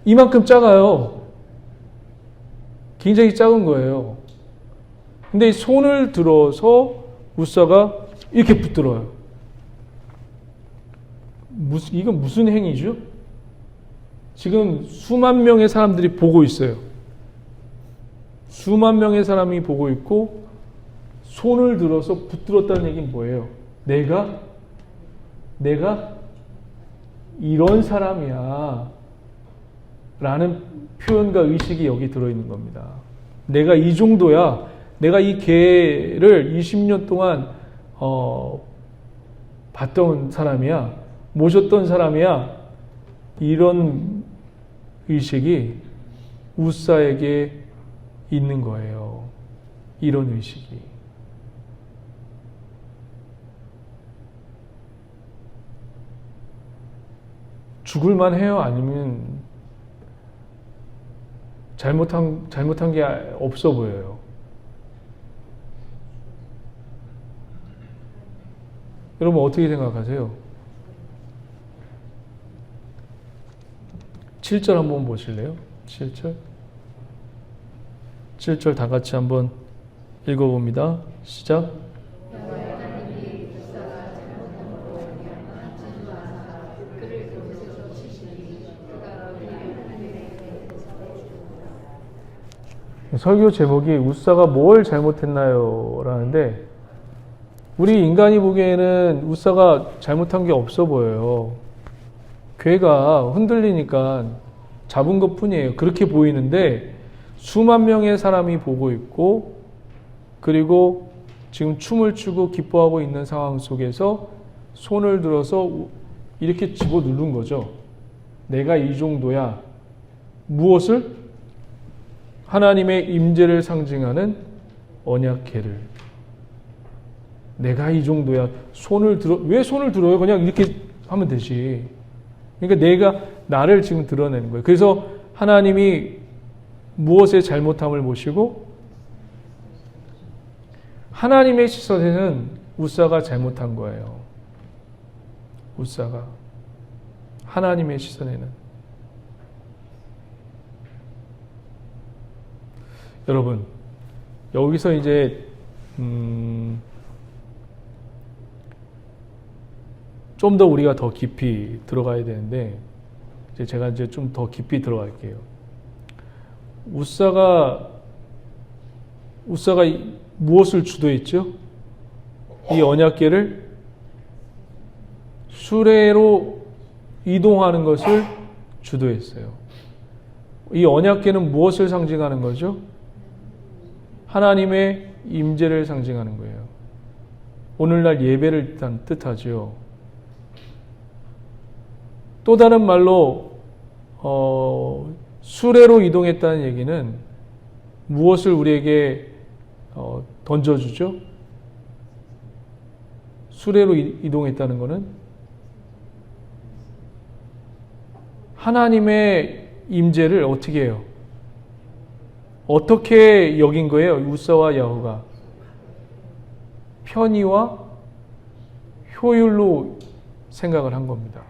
이만큼 작아요. 굉장히 작은 거예요. 근데 손을 들어서 우사가 이렇게 붙들어요. 이건 무슨 행위죠? 지금 수만 명의 사람들이 보고 있어요. 수만 명의 사람이 보고 있고 손을 들어서 붙들었다는 얘기는 뭐예요? 내가 이런 사람이야 라는 표현과 의식이 여기 들어있는 겁니다. 내가 이 정도야. 내가 이 개를 20년 동안 봤던 사람이야. 모셨던 사람이야. 이런 의식이 우사에게 있는 거예요. 이런 의식이. 죽을만 해요? 아니면 잘못한 게 없어 보여요? 여러분 어떻게 생각하세요? 7절 한번 보실래요? 7절. 7절 다 같이 한번 읽어봅니다. 시작. 설교 제목이 우사가 뭘 잘못했나요? 라는데 우리 인간이 보기에는 우사가 잘못한 게 없어 보여요. 괴가 흔들리니까 잡은 것 뿐이에요. 그렇게 보이는데 수만 명의 사람이 보고 있고 그리고 지금 춤을 추고 기뻐하고 있는 상황 속에서 손을 들어서 이렇게 집어 누른 거죠. 내가 이 정도야. 무엇을? 하나님의 임재를 상징하는 언약궤를. 내가 이 정도야. 왜 손을 들어요? 그냥 이렇게 하면 되지. 그러니까 내가 나를 지금 드러내는 거예요. 그래서 하나님이 무엇의 잘못함을 보시고 하나님의 시선에는 우사가 잘못한 거예요. 우사가 하나님의 시선에는. 여러분 여기서 이제 좀 더 우리가 더 깊이 들어가야 되는데 제가 이제 좀 더 깊이 들어갈게요. 우사가 무엇을 주도했죠? 이 언약궤를 수레로 이동하는 것을 주도했어요. 이 언약궤는 무엇을 상징하는 거죠? 하나님의 임재를 상징하는 거예요. 오늘날 예배를 뜻하죠. 또 다른 말로 수레로 이동했다는 얘기는 무엇을 우리에게 던져주죠? 수레로 이동했다는 것은 하나님의 임재를 어떻게 해요? 어떻게 여긴 거예요? 우사와 야후가 편의와 효율로 생각을 한 겁니다.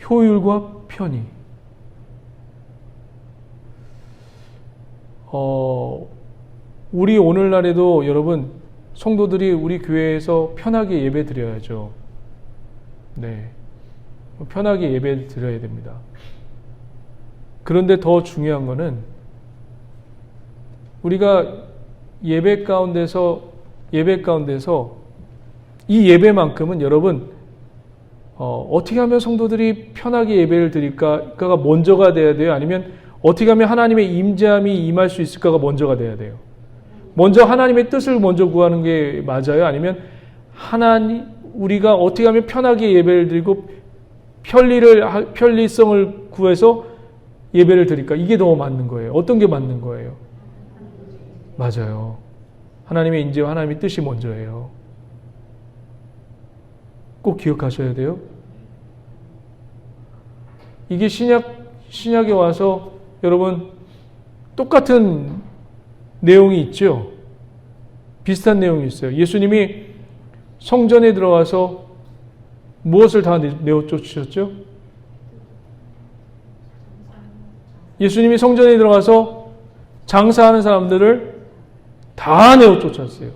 효율과 편의. 우리 오늘날에도 여러분 성도들이 우리 교회에서 편하게 예배 드려야죠. 네. 편하게 예배 드려야 됩니다. 그런데 더 중요한 거는 우리가 예배 가운데서 이 예배만큼은 여러분 어떻게 하면 성도들이 편하게 예배를 드릴까가 먼저가 돼야 돼요? 아니면 어떻게 하면 하나님의 임재함이 임할 수 있을까가 먼저가 돼야 돼요? 먼저 하나님의 뜻을 먼저 구하는 게 맞아요? 아니면 우리가 어떻게 하면 편하게 예배를 드리고 편리성을 구해서 예배를 드릴까? 이게 더 맞는 거예요. 어떤 게 맞는 거예요? 맞아요. 하나님의 인재와 하나님의 뜻이 먼저예요. 꼭 기억하셔야 돼요. 이게 신약에 와서 여러분 똑같은 내용이 있죠. 비슷한 내용이 있어요. 예수님이 성전에 들어가서 무엇을 다 내어 쫓으셨죠? 예수님이 성전에 들어가서 장사하는 사람들을 다 내어 쫓았어요.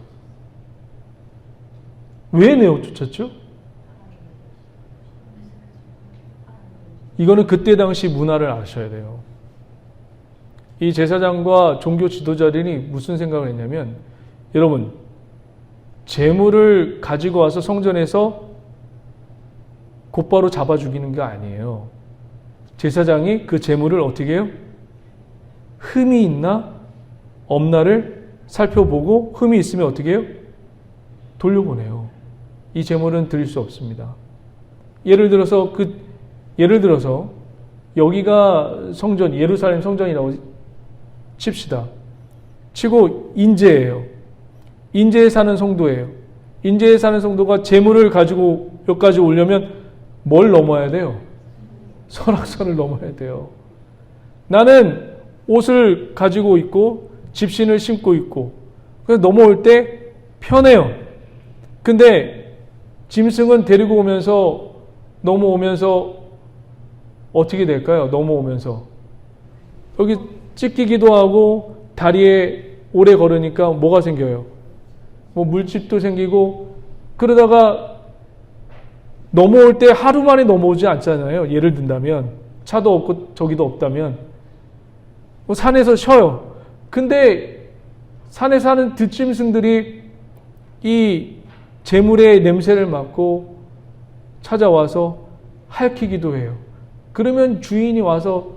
왜 내어 쫓았죠? 이거는 그때 당시 문화를 아셔야 돼요. 이 제사장과 종교 지도자들이 무슨 생각을 했냐면, 여러분, 재물을 가지고 와서 성전에서 곧바로 잡아 죽이는 게 아니에요. 제사장이 그 재물을 어떻게 해요? 흠이 있나 없나를 살펴보고 흠이 있으면 어떻게 해요? 돌려보내요. 이 재물은 드릴 수 없습니다. 예를 들어서 여기가 성전, 예루살렘 성전이라고 칩시다. 치고 인제예요. 인제에 사는 성도예요. 인제에 사는 성도가 재물을 가지고 여기까지 오려면 뭘 넘어야 돼요? 설악산을 넘어야 돼요. 나는 옷을 가지고 있고 집신을 신고 있고 그래서 넘어올 때 편해요. 근데 짐승은 데리고 오면서 넘어오면서 어떻게 될까요? 넘어오면서 여기 찢기기도 하고 다리에 오래 걸으니까 뭐가 생겨요? 뭐 물집도 생기고 그러다가 넘어올 때 하루 만에 넘어오지 않잖아요. 예를 든다면 차도 없고 저기도 없다면 산에서 쉬어요. 근데 산에 사는 들짐승들이 이 재물의 냄새를 맡고 찾아와서 핥히기도 해요. 그러면 주인이 와서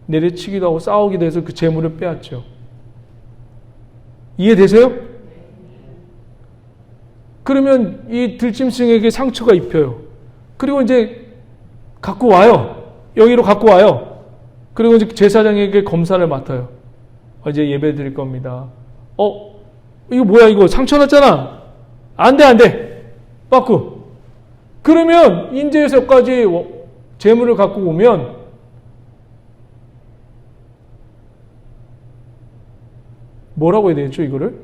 내려치기도 하고 싸우기도 해서 그 재물을 빼앗죠. 이해되세요? 그러면 이 들짐승에게 상처가 입혀요. 그리고 이제 갖고 와요. 여기로 갖고 와요. 그리고 이제 제사장에게 검사를 맡아요. 이제 예배 드릴 겁니다. 이거 뭐야 이거 상처 났잖아. 안 돼. 빠꾸. 그러면 인제에서까지 재물을 갖고 오면 뭐라고 해야 되겠죠 이거를?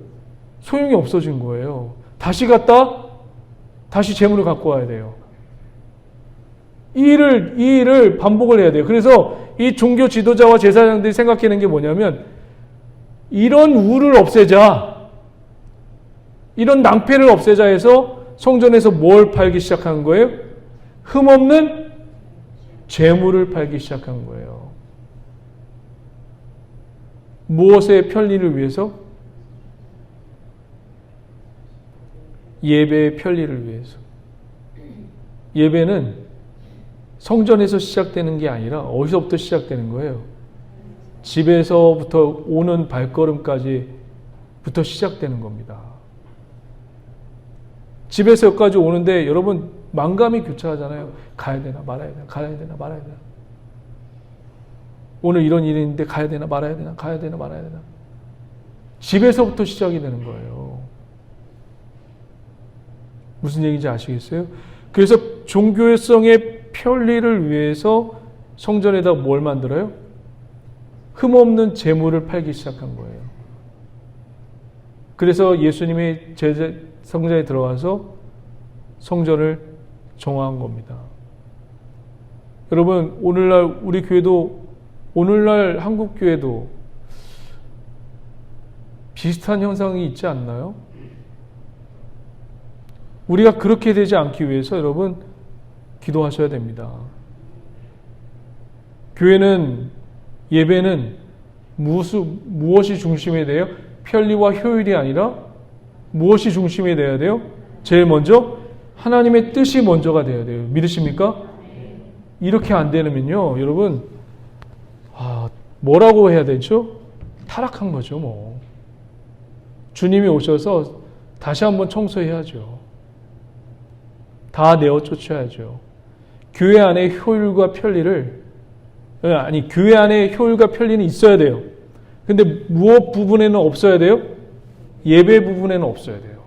소용이 없어진 거예요. 다시 갔다 다시 재물을 갖고 와야 돼요. 이 일을 반복을 해야 돼요. 그래서 이 종교 지도자와 제사장들이 생각하는 게 뭐냐면 이런 우를 없애자, 이런 낭패를 없애자 해서 성전에서 뭘 팔기 시작한 거예요? 흠없는 재물을 팔기 시작한 거예요. 무엇의 편리를 위해서? 예배의 편리를 위해서. 예배는 성전에서 시작되는 게 아니라 어디서부터 시작되는 거예요? 집에서부터 오는 발걸음까지부터 시작되는 겁니다. 집에서 여기까지 오는데 여러분 만감이 교차하잖아요. 가야 되나 말아야 되나, 가야 되나 말아야 되나. 오늘 이런 일이 있는데 가야 되나 말아야 되나, 가야 되나 말아야 되나. 집에서부터 시작이 되는 거예요. 무슨 얘기인지 아시겠어요? 그래서 종교성의 편리를 위해서 성전에다 뭘 만들어요? 흠없는 재물을 팔기 시작한 거예요. 그래서 예수님이 성전에 들어가서 성전을 정화한 겁니다. 여러분 오늘날 우리 교회도, 오늘날 한국 교회도 비슷한 현상이 있지 않나요? 우리가 그렇게 되지 않기 위해서 여러분 기도하셔야 됩니다. 교회는, 예배는 무엇이 중심이 돼요? 편리와 효율이 아니라 무엇이 중심이 돼야 돼요? 제일 먼저 하나님의 뜻이 먼저가 돼야 돼요. 믿으십니까? 이렇게 안 되면요, 여러분, 뭐라고 해야 되죠? 타락한 거죠, 뭐. 주님이 오셔서 다시 한번 청소해야죠. 다 내어 쫓아야죠. 교회 안에 효율과 편리를, 교회 안에 효율과 편리는 있어야 돼요. 근데 무엇 부분에는 없어야 돼요? 예배 부분에는 없어야 돼요.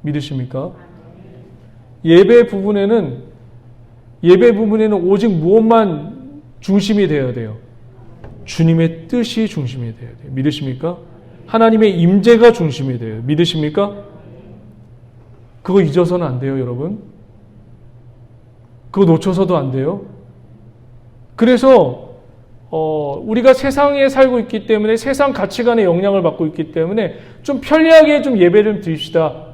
믿으십니까? 예배 부분에는 오직 무엇만 중심이 되어야 돼요? 주님의 뜻이 중심이 되어야 돼요. 믿으십니까? 하나님의 임재가 중심이 돼요. 믿으십니까? 그거 잊어서는 안 돼요, 여러분. 그거 놓쳐서도 안 돼요. 그래서 우리가 세상에 살고 있기 때문에 세상 가치관의 영향을 받고 있기 때문에 좀 편리하게 좀 예배를 드립시다.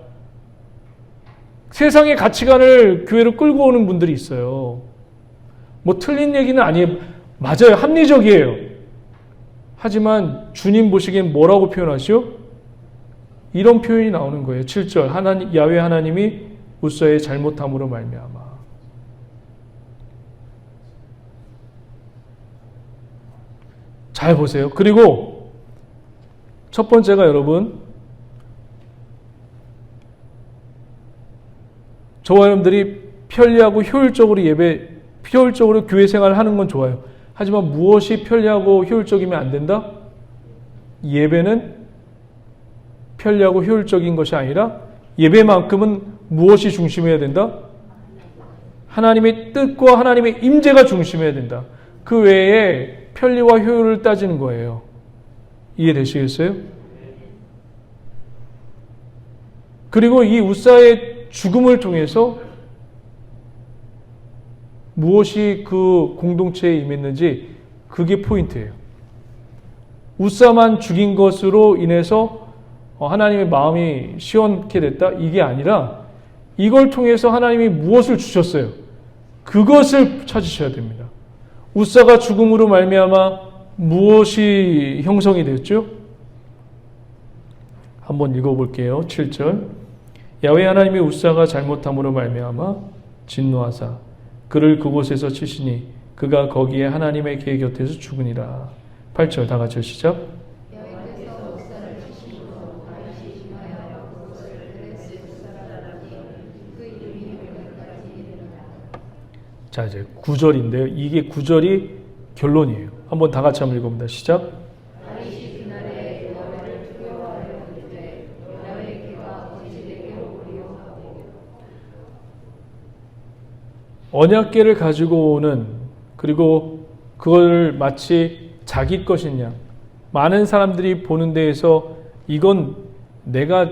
세상의 가치관을 교회로 끌고 오는 분들이 있어요. 뭐 틀린 얘기는 아니에요. 맞아요. 합리적이에요. 하지만 주님 보시기엔 뭐라고 표현하시오? 이런 표현이 나오는 거예요. 7절. 야훼 하나님이 우사의 잘못함으로 말미암아. 잘 보세요. 그리고 첫 번째가 여러분, 저와 여러분들이 편리하고 효율적으로 교회 생활을 하는 건 좋아요. 하지만 무엇이 편리하고 효율적이면 안 된다? 예배는 편리하고 효율적인 것이 아니라 예배만큼은 무엇이 중심해야 된다? 하나님의 뜻과 하나님의 임재가 중심해야 된다. 그 외에 편리와 효율을 따지는 거예요. 이해되시겠어요? 그리고 이 우사의 죽음을 통해서 무엇이 그 공동체에 임했는지 그게 포인트예요. 우사만 죽인 것으로 인해서 하나님의 마음이 시원케 됐다? 이게 아니라 이걸 통해서 하나님이 무엇을 주셨어요? 그것을 찾으셔야 됩니다. 우사가 죽음으로 말미암아 무엇이 형성이 됐죠? 한번 읽어볼게요. 7절. 야훼 하나님의 우사가 잘못함으로 말미암아 진노하사 그를 그곳에서 치시니 그가 거기에 하나님의 궤 곁에서 죽으니라. 8절 다 같이 시작. 자, 이제 9절인데요. 이게 9절이 결론이에요. 한번 다 같이 한번 읽어봅니다. 시작. 언약궤를 가지고 오는, 그리고 그걸 마치 자기 것인 양, 많은 사람들이 보는 데에서 이건 내가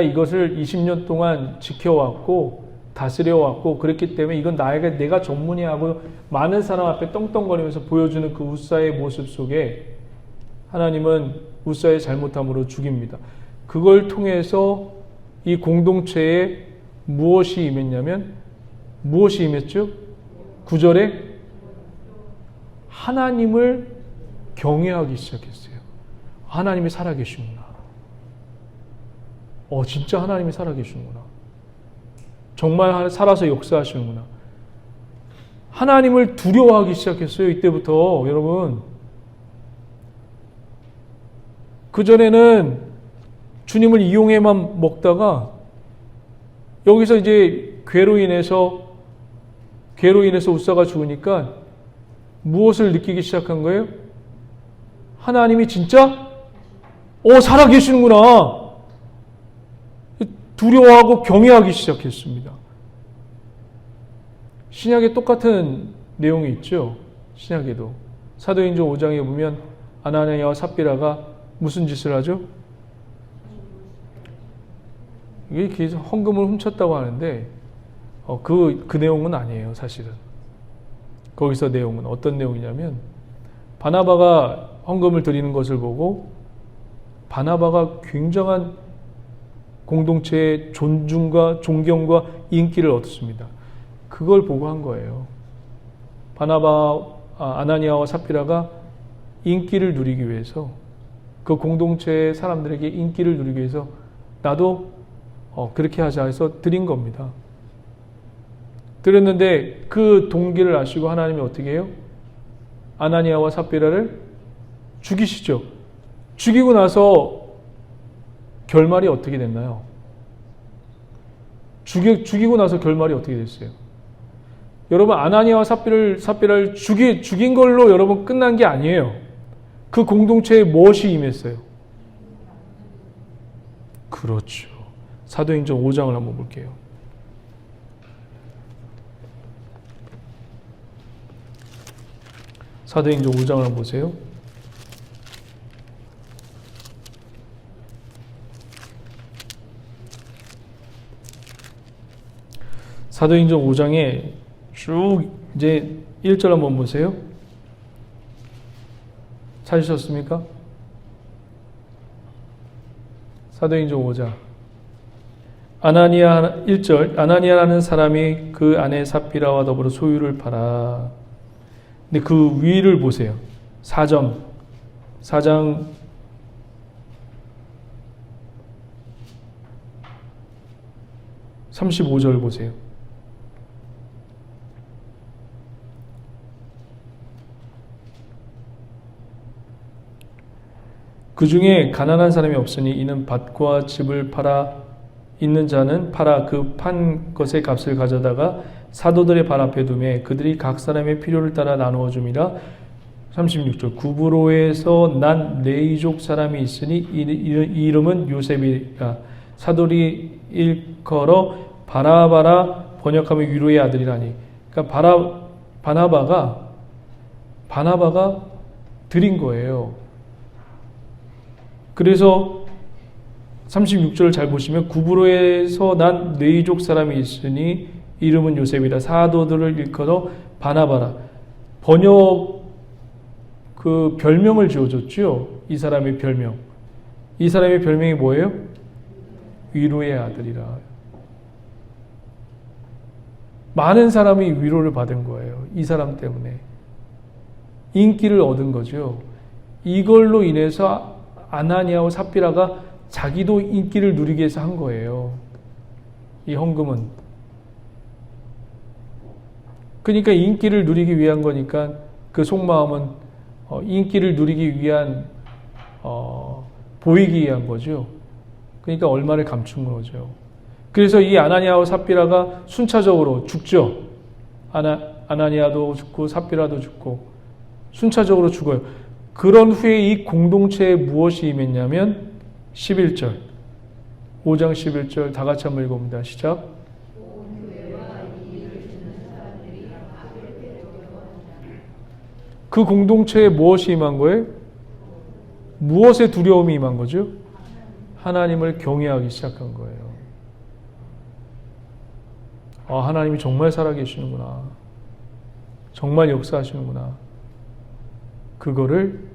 이것을 20년 동안 지켜왔고 다스려왔고 그랬기 때문에 이건 내가 전문이야 하고 많은 사람 앞에 떵떵거리면서 보여주는 그 우사의 모습 속에 하나님은 우사의 잘못함으로 죽입니다. 그걸 통해서 이 공동체에 무엇이 임했냐면, 무엇이 임했죠? 9절에 하나님을 경외하기 시작했어요. 하나님이 살아계시구나. 진짜 하나님이 살아계시는구나. 정말 살아서 역사하시는구나. 하나님을 두려워하기 시작했어요. 이때부터 여러분. 그전에는 주님을 이용해만 먹다가 여기서 이제 괴로 인해서 우사가 죽으니까 무엇을 느끼기 시작한 거예요? 하나님이 진짜 살아계시는구나. 두려워하고 경외하기 시작했습니다. 신약에 똑같은 내용이 있죠. 신약에도 사도행전 5장에 보면 아나니아와 삽비라가 무슨 짓을 하죠? 이게 헌금을 훔쳤다고 하는데 그 내용은 아니에요. 사실은 거기서 내용은 어떤 내용이냐면, 바나바가 헌금을 드리는 것을 보고 바나바가 굉장한 공동체의 존중과 존경과 인기를 얻었습니다. 그걸 보고 한 거예요. 아나니아와 삽비라가 인기를 누리기 위해서, 그 공동체의 사람들에게 인기를 누리기 위해서 나도 그렇게 하자 해서 드린 겁니다. 드렸는데 그 동기를 아시고 하나님이 어떻게 해요? 아나니아와 삽비라를 죽이시죠. 죽이고 나서 결말이 어떻게 됐나요? 죽이고 나서 결말이 어떻게 됐어요? 여러분, 아나니아와 삽비라를 죽인 걸로 여러분 끝난 게 아니에요. 그 공동체에 무엇이 임했어요? 그렇죠. 사도행전 5장을 한번 볼게요. 사도행전 5장을 한번 보세요. 사도행전 5장에 쭉 이제 1절 한번 보세요. 찾으셨습니까? 사도행전 5장 1절 아나니아라는 사람이 그 아내 삽비라와 더불어 소유를 팔아. 근데 그 위를 보세요. 4장 35절 보세요. 그 중에 가난한 사람이 없으니 이는 밭과 집을 팔아 있는 자는 팔아 그 판 것의 값을 가져다가 사도들의 발 앞에 두매 그들이 각 사람의 필요를 따라 나누어 줌이라. 36절 구브로에서 난 레이족 사람이 있으니 이 이름은 요셉이라. 사도리 일컬어 바나바라 번역하면 위로의 아들이라니. 그러니까 바나바가 드린 거예요. 그래서 36절을 잘 보시면 구브로에서 난 레이족 사람이 있으니 이름은 요셉이라. 사도들을 일컬어 바나바라. 번역 그 별명을 지어줬죠. 이 사람의 별명. 이 사람의 별명이 뭐예요? 위로의 아들이라. 많은 사람이 위로를 받은 거예요. 이 사람 때문에. 인기를 얻은 거죠. 이걸로 인해서 아나니아와 삽비라가 자기도 인기를 누리기 위해서 한 거예요. 이 헌금은. 그러니까 인기를 누리기 위한 거니까 그 속마음은 인기를 누리기 위한 보이기 위한 거죠. 그러니까 얼마를 감춘 거죠. 그래서 이 아나니아와 삽비라가 순차적으로 죽죠. 아나니아도 죽고 삽비라도 죽고 순차적으로 죽어요. 그런 후에 이 공동체에 무엇이 임했냐면 11절 5장 11절 다 같이 한번 읽어봅니다. 시작. 그 공동체에 무엇이 임한 거예요? 무엇의 두려움이 임한 거죠? 하나님을 경외하기 시작한 거예요. 아, 하나님이 정말 살아계시는구나. 정말 역사하시는구나. 그거를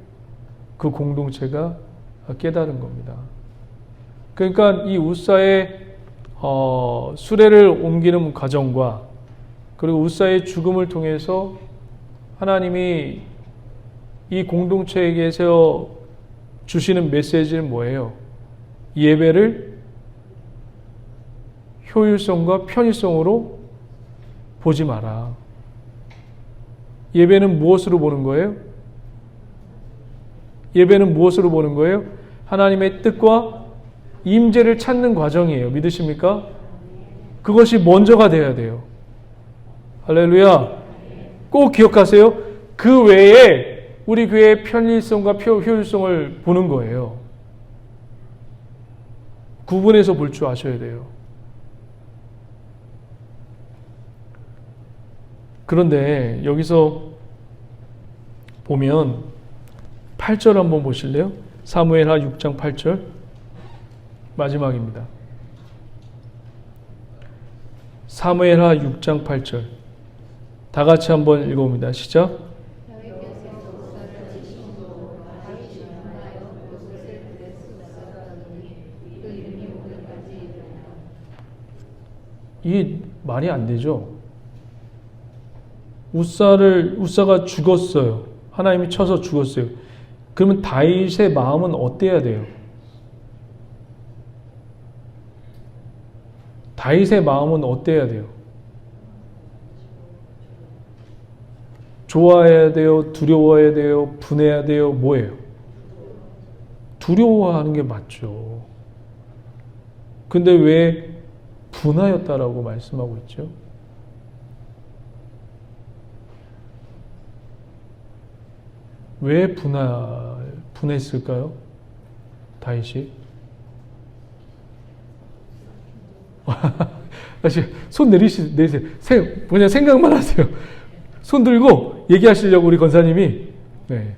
그 공동체가 깨달은 겁니다. 그러니까 이 우사의 수레를 옮기는 과정과 그리고 우사의 죽음을 통해서 하나님이 이 공동체에게서 주시는 메시지는 뭐예요? 예배를 효율성과 편의성으로 보지 마라. 예배는 무엇으로 보는 거예요? 예배는 무엇으로 보는 거예요? 하나님의 뜻과 임재를 찾는 과정이에요. 믿으십니까? 그것이 먼저가 돼야 돼요. 할렐루야. 꼭 기억하세요. 그 외에 우리 교회의 편의성과 효율성을 보는 거예요. 구분해서 볼 줄 아셔야 돼요. 그런데 여기서 보면 8절 한번 보실래요? 사무엘하 6장 8절 마지막입니다. 사무엘하 6장 8절 다 같이 한번 읽어봅니다. 시작. 이게 말이 안 되죠. 우사가 죽었어요. 하나님이 쳐서 죽었어요. 그러면 다윗의 마음은 어때야 돼요? 다윗의 마음은 어때야 돼요? 좋아해야 돼요? 두려워해야 돼요? 분해야 돼요? 뭐예요? 두려워하는 게 맞죠. 근데 왜 분하였다라고 말씀하고 있죠? 왜 분했을까요? 다윗이? 손 내리세요. 그냥 생각만 하세요. 손 들고 얘기하시려고 우리 권사님이. 네.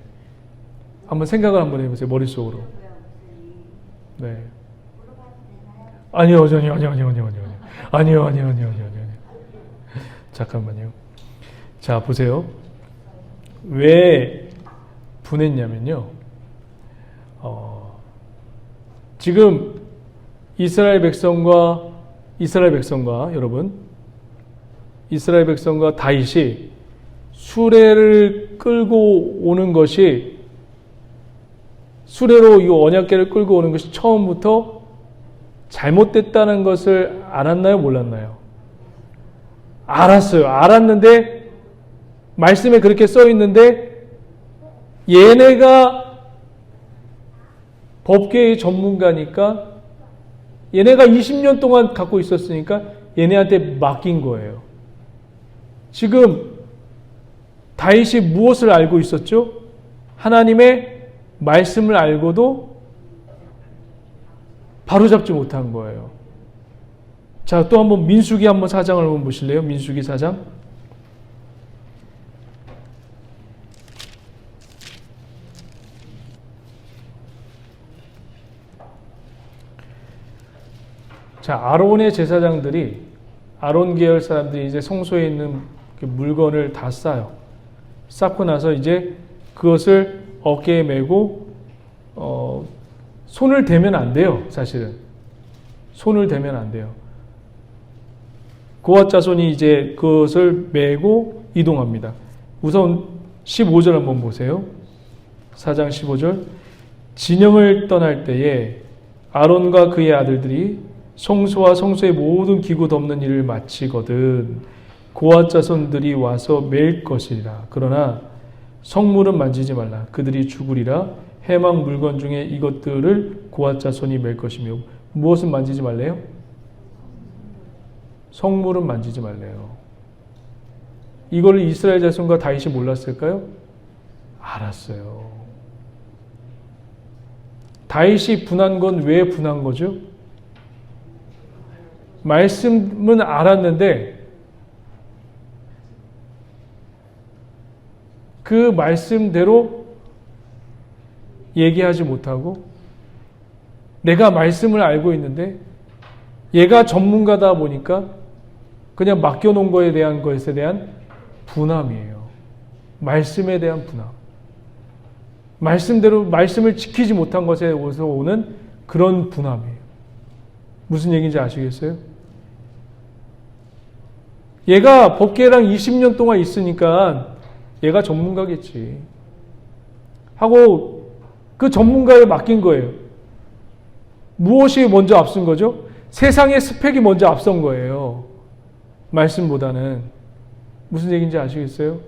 한번 생각을 한번 해보세요. 머릿속으로. 네. 아니요. 잠깐만요. 자, 보세요. 왜 분했냐면요. 지금 이스라엘 백성과 여러분, 이스라엘 백성과 다윗이 수레를 끌고 오는 것이, 수레로 이 언약궤를 끌고 오는 것이 처음부터 잘못됐다는 것을 알았나요? 몰랐나요? 알았어요. 알았는데 말씀에 그렇게 써 있는데 얘네가 법계의 전문가니까, 얘네가 20년 동안 갖고 있었으니까 얘네한테 맡긴 거예요. 지금 다윗이 무엇을 알고 있었죠? 하나님의 말씀을 알고도 바로잡지 못한 거예요. 자, 또 한번 민수기 한번 4장을 한번 보실래요? 민수기 4장. 자, 아론의 제사장들이, 아론 계열 사람들이 이제 성소에 있는 그 물건을 다 싸요. 쌓고 나서 이제 그것을 어깨에 메고, 손을 대면 안 돼요, 사실은. 손을 대면 안 돼요. 고앗 자손이 이제 그것을 메고 이동합니다. 우선 15절 한번 보세요. 4장 15절. 진영을 떠날 때에 아론과 그의 아들들이 성소와 성소의 모든 기구 덮는 일을 마치거든 고앗 자손들이 와서 맬 것이라. 그러나 성물은 만지지 말라. 그들이 죽으리라. 해막 물건 중에 이것들을 고앗 자손이 맬 것이며. 무엇은 만지지 말래요? 성물은 만지지 말래요. 이걸 이스라엘 자손과 다윗이 몰랐을까요? 알았어요. 다윗이 분한 건 왜 분한 거죠? 말씀은 알았는데 그 말씀대로 얘기하지 못하고, 내가 말씀을 알고 있는데 얘가 전문가다 보니까 그냥 맡겨놓은 것에 대한 분함이에요. 말씀에 대한 분함. 말씀대로 말씀을 지키지 못한 것에 오는 그런 분함이에요. 무슨 얘기인지 아시겠어요? 얘가 법계랑 20년 동안 있으니까 얘가 전문가겠지 하고 그 전문가에 맡긴 거예요. 무엇이 먼저 앞선 거죠? 세상의 스펙이 먼저 앞선 거예요. 말씀보다는. 무슨 얘기인지 아시겠어요?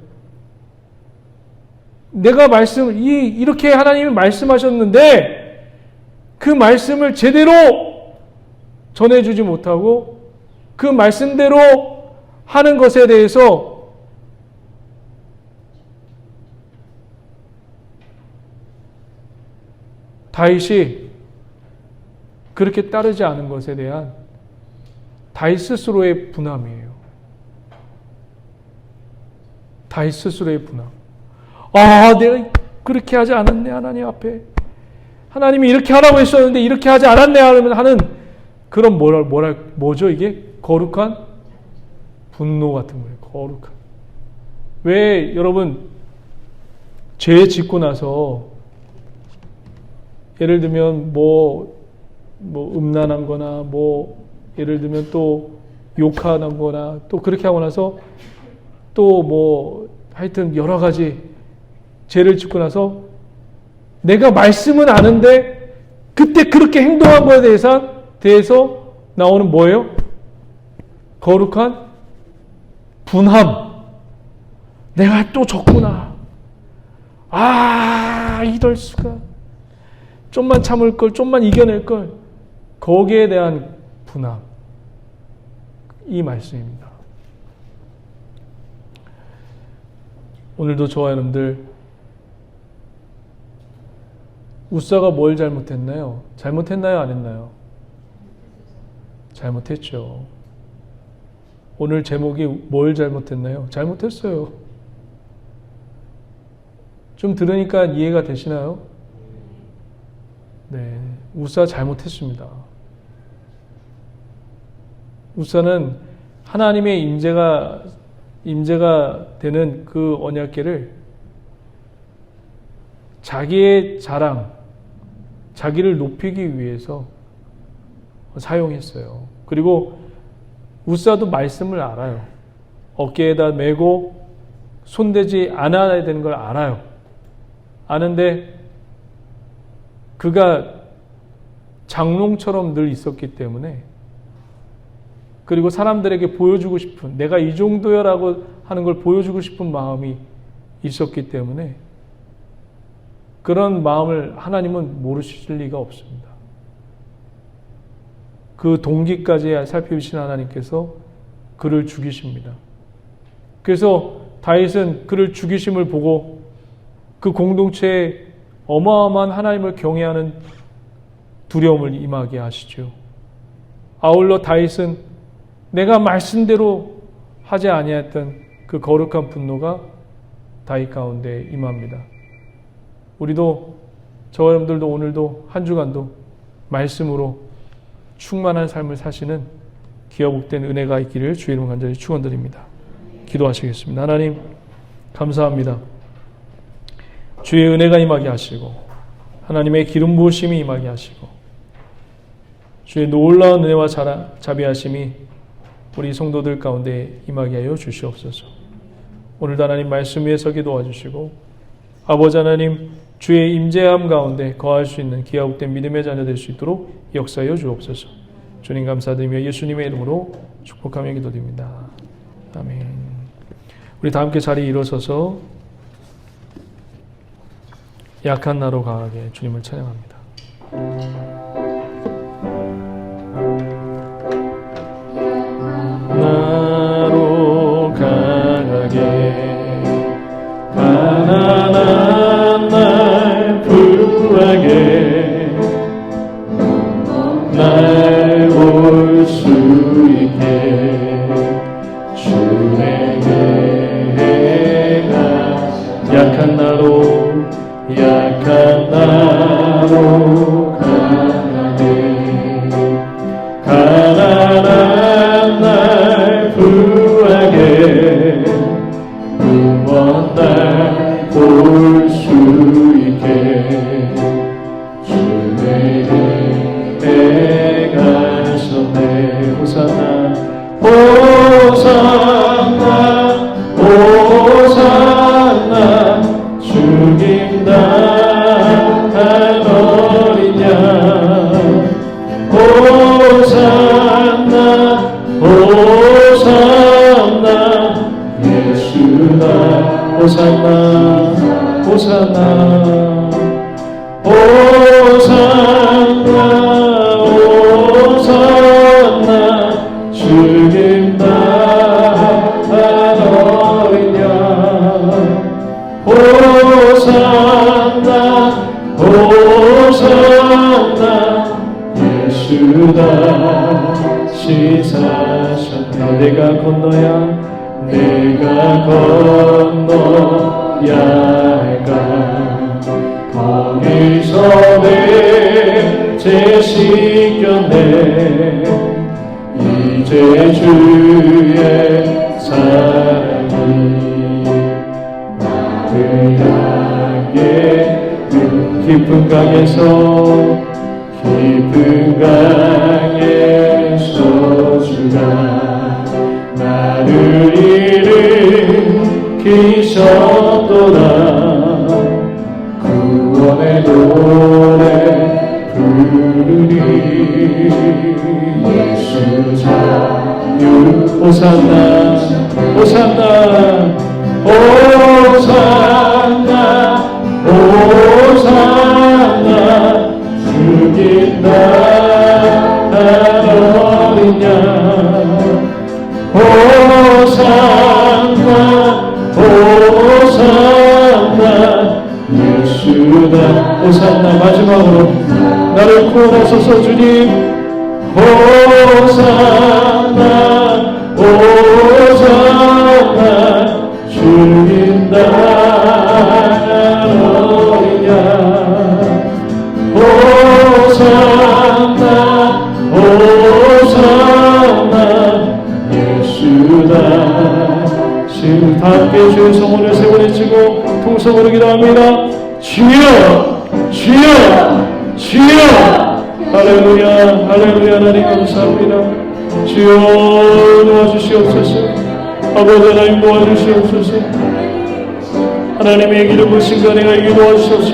내가 이렇게 하나님이 말씀하셨는데 그 말씀을 제대로 전해주지 못하고 그 말씀대로 하는 것에 대해서 다윗이 그렇게 따르지 않은 것에 대한 다윗 스스로의 분함이에요. 다윗 스스로의 분함. 내가 그렇게 하지 않았네, 하나님 앞에. 하나님이 이렇게 하라고 했었는데 이렇게 하지 않았네 하는 그런 뭐죠 이게? 거룩한 분노 같은 거예요. 거룩한. 왜 여러분 죄 짓고 나서 예를 들면 뭐 음란한 거나 예를 들면 또 욕하는 거나 또 그렇게 하고 나서 또 뭐 하여튼 여러 가지 죄를 짓고 나서 내가 말씀은 아는데 그때 그렇게 행동한 거에 대해서 나오는 뭐예요? 거룩한 분함. 내가 또 졌구나. 이럴 수가. 좀만 참을 걸, 좀만 이겨낼 걸. 거기에 대한 분함. 이 말씀입니다. 오늘도 저와 여러분들 우사가 뭘 잘못했나요? 잘못했나요? 안 했나요? 잘못했죠. 오늘 제목이 뭘 잘못했나요? 잘못했어요. 좀 들으니까 이해가 되시나요? 네, 우사 잘못했습니다. 우사는 하나님의 임재가 되는 그 언약궤를 자기의 자랑, 자기를 높이기 위해서 사용했어요. 그리고 우사도 말씀을 알아요. 어깨에다 메고 손대지 않아야 되는 걸 알아요. 아는데 그가 장롱처럼 늘 있었기 때문에, 그리고 사람들에게 보여주고 싶은, 내가 이 정도야라고 하는 걸 보여주고 싶은 마음이 있었기 때문에 그런 마음을 하나님은 모르실 리가 없습니다. 그 동기까지 살피신 하나님께서 그를 죽이십니다. 그래서 다윗은 그를 죽이심을 보고 그 공동체에 어마어마한 하나님을 경외하는 두려움을 임하게 하시죠. 아울러 다윗은 내가 말씀대로 하지 아니했던 그 거룩한 분노가 다윗 가운데 임합니다. 우리도, 저와 여러분들도 오늘도 한 주간도 말씀으로 충만한 삶을 사시는 귀하 복된 은혜가 있기를 주의 이름으로 간절히 축원드립니다. 기도하시겠습니다. 하나님 감사합니다. 주의 은혜가 임하게 하시고 하나님의 기름 부으심이 임하게 하시고 주의 놀라운 은혜와 자비하심이 우리 성도들 가운데 임하게 하여 주시옵소서. 오늘도 하나님 말씀 위에 서게 도와주시고 아버지 하나님 주의 임재함 가운데 거할 수 있는 귀하 복된 믿음의 자녀 될 수 있도록 역사하여 주옵소서. 주님 감사드리며 예수님의 이름으로 축복하며 기도드립니다. 아멘. 우리 다 함께 자리에 일어서서 약한 나로 강하게 주님을 찬양합니다. 나로 강하게 가난한 날 불하게 날 볼 수 있게 주에게 약한 나로 강하게 가난한 날 불하게 무언 날 볼 수 있게 주에게 가셨네. 호산나 호산나 호산나 죽임당한 어린 양 호산나 호산나 예수나 호산나 호산나 호산나 호산나 죽임당한 어린 양 호산나 호산나 예수다 시사셨네. 내가 건너야 할까 거기서 내 죄 씻겼네. 이제 주의 사랑이 나를 향해 깊은 강에서 주가 우리 예수 자유 호산나 호산나 호산나 호산나 죽인다 어린 양 호산나 호산나 예수다 호산나 마지막으로 나를 구원하소서 주님 호산나 호산나 죽인다 어린 양 호산나 호산나 예수다 지금 다 함께 주의 성원을 세워내치고 통성으로 기도합니다. 주여 주여 주여 할렐루야 할렐루야 하나님 감사합니다. 주여 도와주시옵소서. 아버지 하나님 도와주시옵소서. 하나님의 기름 부으신 은혜가 도와주시옵소서.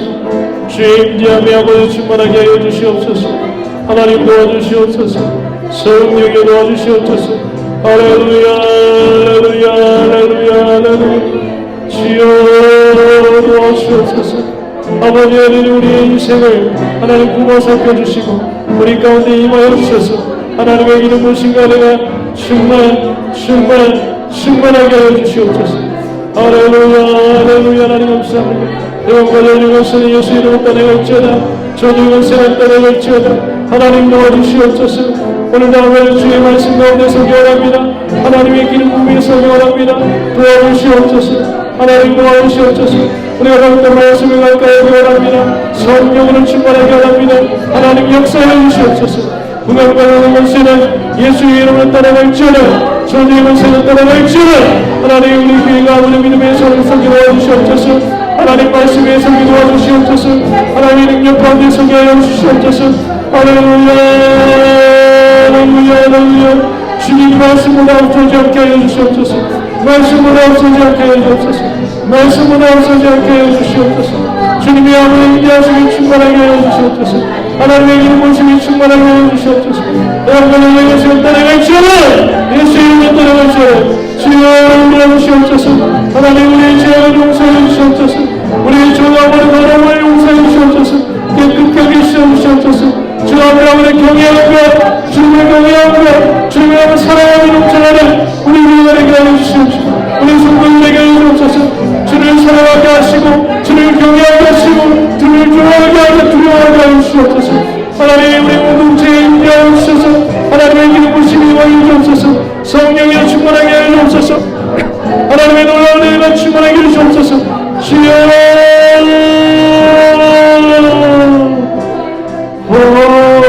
주의 임재함에 아버지 충만하게 하여 주시옵소서. 하나님 도와주시옵소서. 성령에 도와주시옵소서. 할렐루야 할렐루야 할렐루야 할렐루야 주여 도와주시옵소서. 아버지 하나님 우리의 인생을 하나님 부모 살펴주시고 우리 가운데 임하여 주셔서 하나님의 기름 부으신 은혜가 충만하게 하여 주시옵소서. 할렐루야 할렐루야 하나님 감사합니다. 영광과 영광스러운 예수 이름으로 따내갈지어다. 전능한 생활 따내갈지어다. 하나님 도와주시옵소서. 오늘도 아버지 주의 말씀 가운데서 기원합니다. 하나님의 기름 부음에서 기원합니다. 도와주시옵소서. 하나님 도와주시옵소서. 우리가 가운데 말씀을 가까이 기원합니다. 성령으로 충만하게 기원합니다. 하나님 역사해 주시옵소서. 궁합과 영광스러운 예수 이름으로 따라갈지어다. 전능한 생활 따라갈지어다. 하나님 우리 교회가 아버지 믿음의 성에서 기도하주시옵소서. 하나님 말씀에 서기 도와주시옵소서. 하나님의 능력 가운데 서게 하여 주시옵소서. 할렐루야 할렐루야 할렐루야 주님 말씀보다 없어지 않게 하여 주시옵소서. 말씀보다 없어지 않게 하여 주시옵소서. 말씀보다 없어지 않게 하여 주시옵소서. 주님의 아버지 인자하심이 충만하게 하여 주시옵소서. 하나님의 기름 부으심이 충만하게 하여 주시옵소서. 영광을 예수 따라갈지어다. 예수 이름으로 따라갈지어다. 주여 도와주시옵소서. 하나님 우리의 죄를 용서해 주시옵소서. 우리의 죄악을 바람을 용서해 주시옵소서. 깨끗하게 씌워주시옵소서. 주 앞에 아버지 경외함과 주님을 경외함과 주님을 사랑하는 넘쳐나는 우리 교회들에게 하여 주시옵소서. 우리 성도들에게 하여 주옵소서. 주를 사랑하게 하시고 주를 경외하게 하시고 주를 좋아하게 하고 두려워하게 하여 주시옵소서. 하나님 우리 공동체에 임재하여 주셔서 하나님의 기름 부으심이 임하여 주옵소서. 성령으로 충만하게 하여 주옵소서. 하나님의 놀라운 은혜가 충만하게 하여 주옵소서. 주여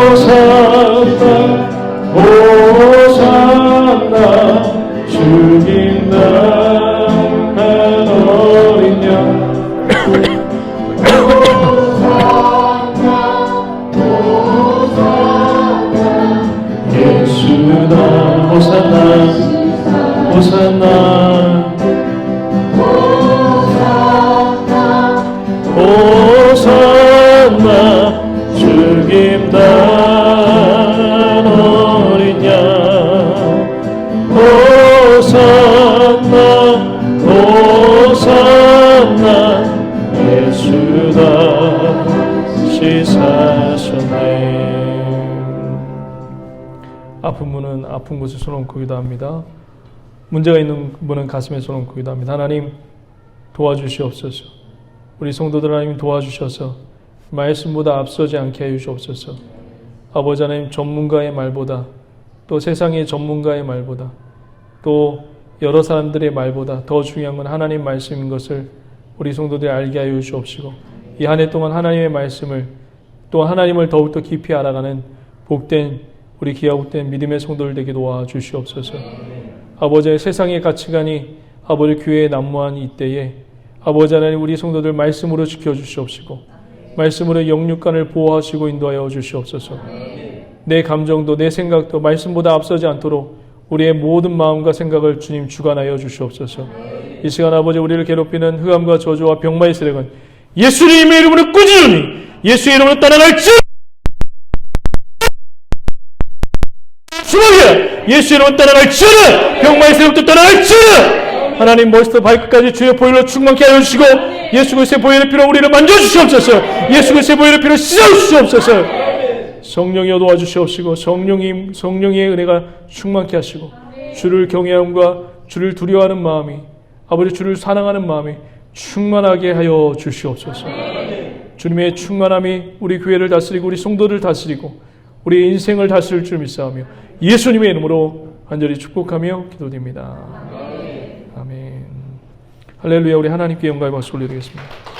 호산나 호산나 죽인다 어린 양 예수다 호산나 호산나 호산나 죽임당 어린 양 호산나 호산나 예수다 시사셨네. 아픈 분은 아픈 곳에 손 얹고 기도합니다. 문제가 있는 분은 가슴에 손 얹고 기도합니다. 하나님 도와주시옵소서. 우리 성도들 하나님 도와주셔서 말씀보다 앞서지 않게 해 주옵소서. 아버지 하나님 전문가의 말보다 또 세상의 전문가의 말보다 또 여러 사람들의 말보다 더 중요한 건 하나님 말씀인 것을 우리 성도들이 알게 하여 주옵시고 이 한 해 동안 하나님의 말씀을 또 하나님을 더욱더 깊이 알아가는 복된 우리 기하복된 믿음의 성도들 되게 도와주시옵소서. 아버지의 세상의 가치관이 아버지 교회에 난무한 이때에 아버지 하나님 우리 성도들 말씀으로 지켜주시옵시고 말씀으로 영육간을 보호하시고 인도하여 주시옵소서. 내 감정도 내 생각도 말씀보다 앞서지 않도록 우리의 모든 마음과 생각을 주님 주관하여 주시옵소서. 이 시간 아버지 우리를 괴롭히는 흑암과 저주와 병마의 세력은 예수님의 이름으로 꾸짖으니 예수의 이름으로 따라갈지 수박이야. 예수 이름은 떠나갈지어다. 병마의 세력도 떠나갈지어다. 하나님 머리부터 발끝까지 주의 보혈로 충만케 하여 주시고 예수 그리스도의 보혈의 피로 우리를 만져주시옵소서. 예수 그리스도의 보혈의 피로 씻어주시옵소서. 성령이여 도와주시옵시고 성령의 은혜가 충만케 하시고 주를 경외함과 주를 두려워하는 마음이 아버지 주를 사랑하는 마음이 충만하게 하여 주시옵소서. 주님의 충만함이 우리 교회를 다스리고 우리 성도를 다스리고 우리 인생을 다스릴 줄 믿사오며 예수님의 이름으로 간절히 축복하며 기도드립니다. 아멘. 할렐루야. 우리 하나님께 영광의 박수 올려드리겠습니다.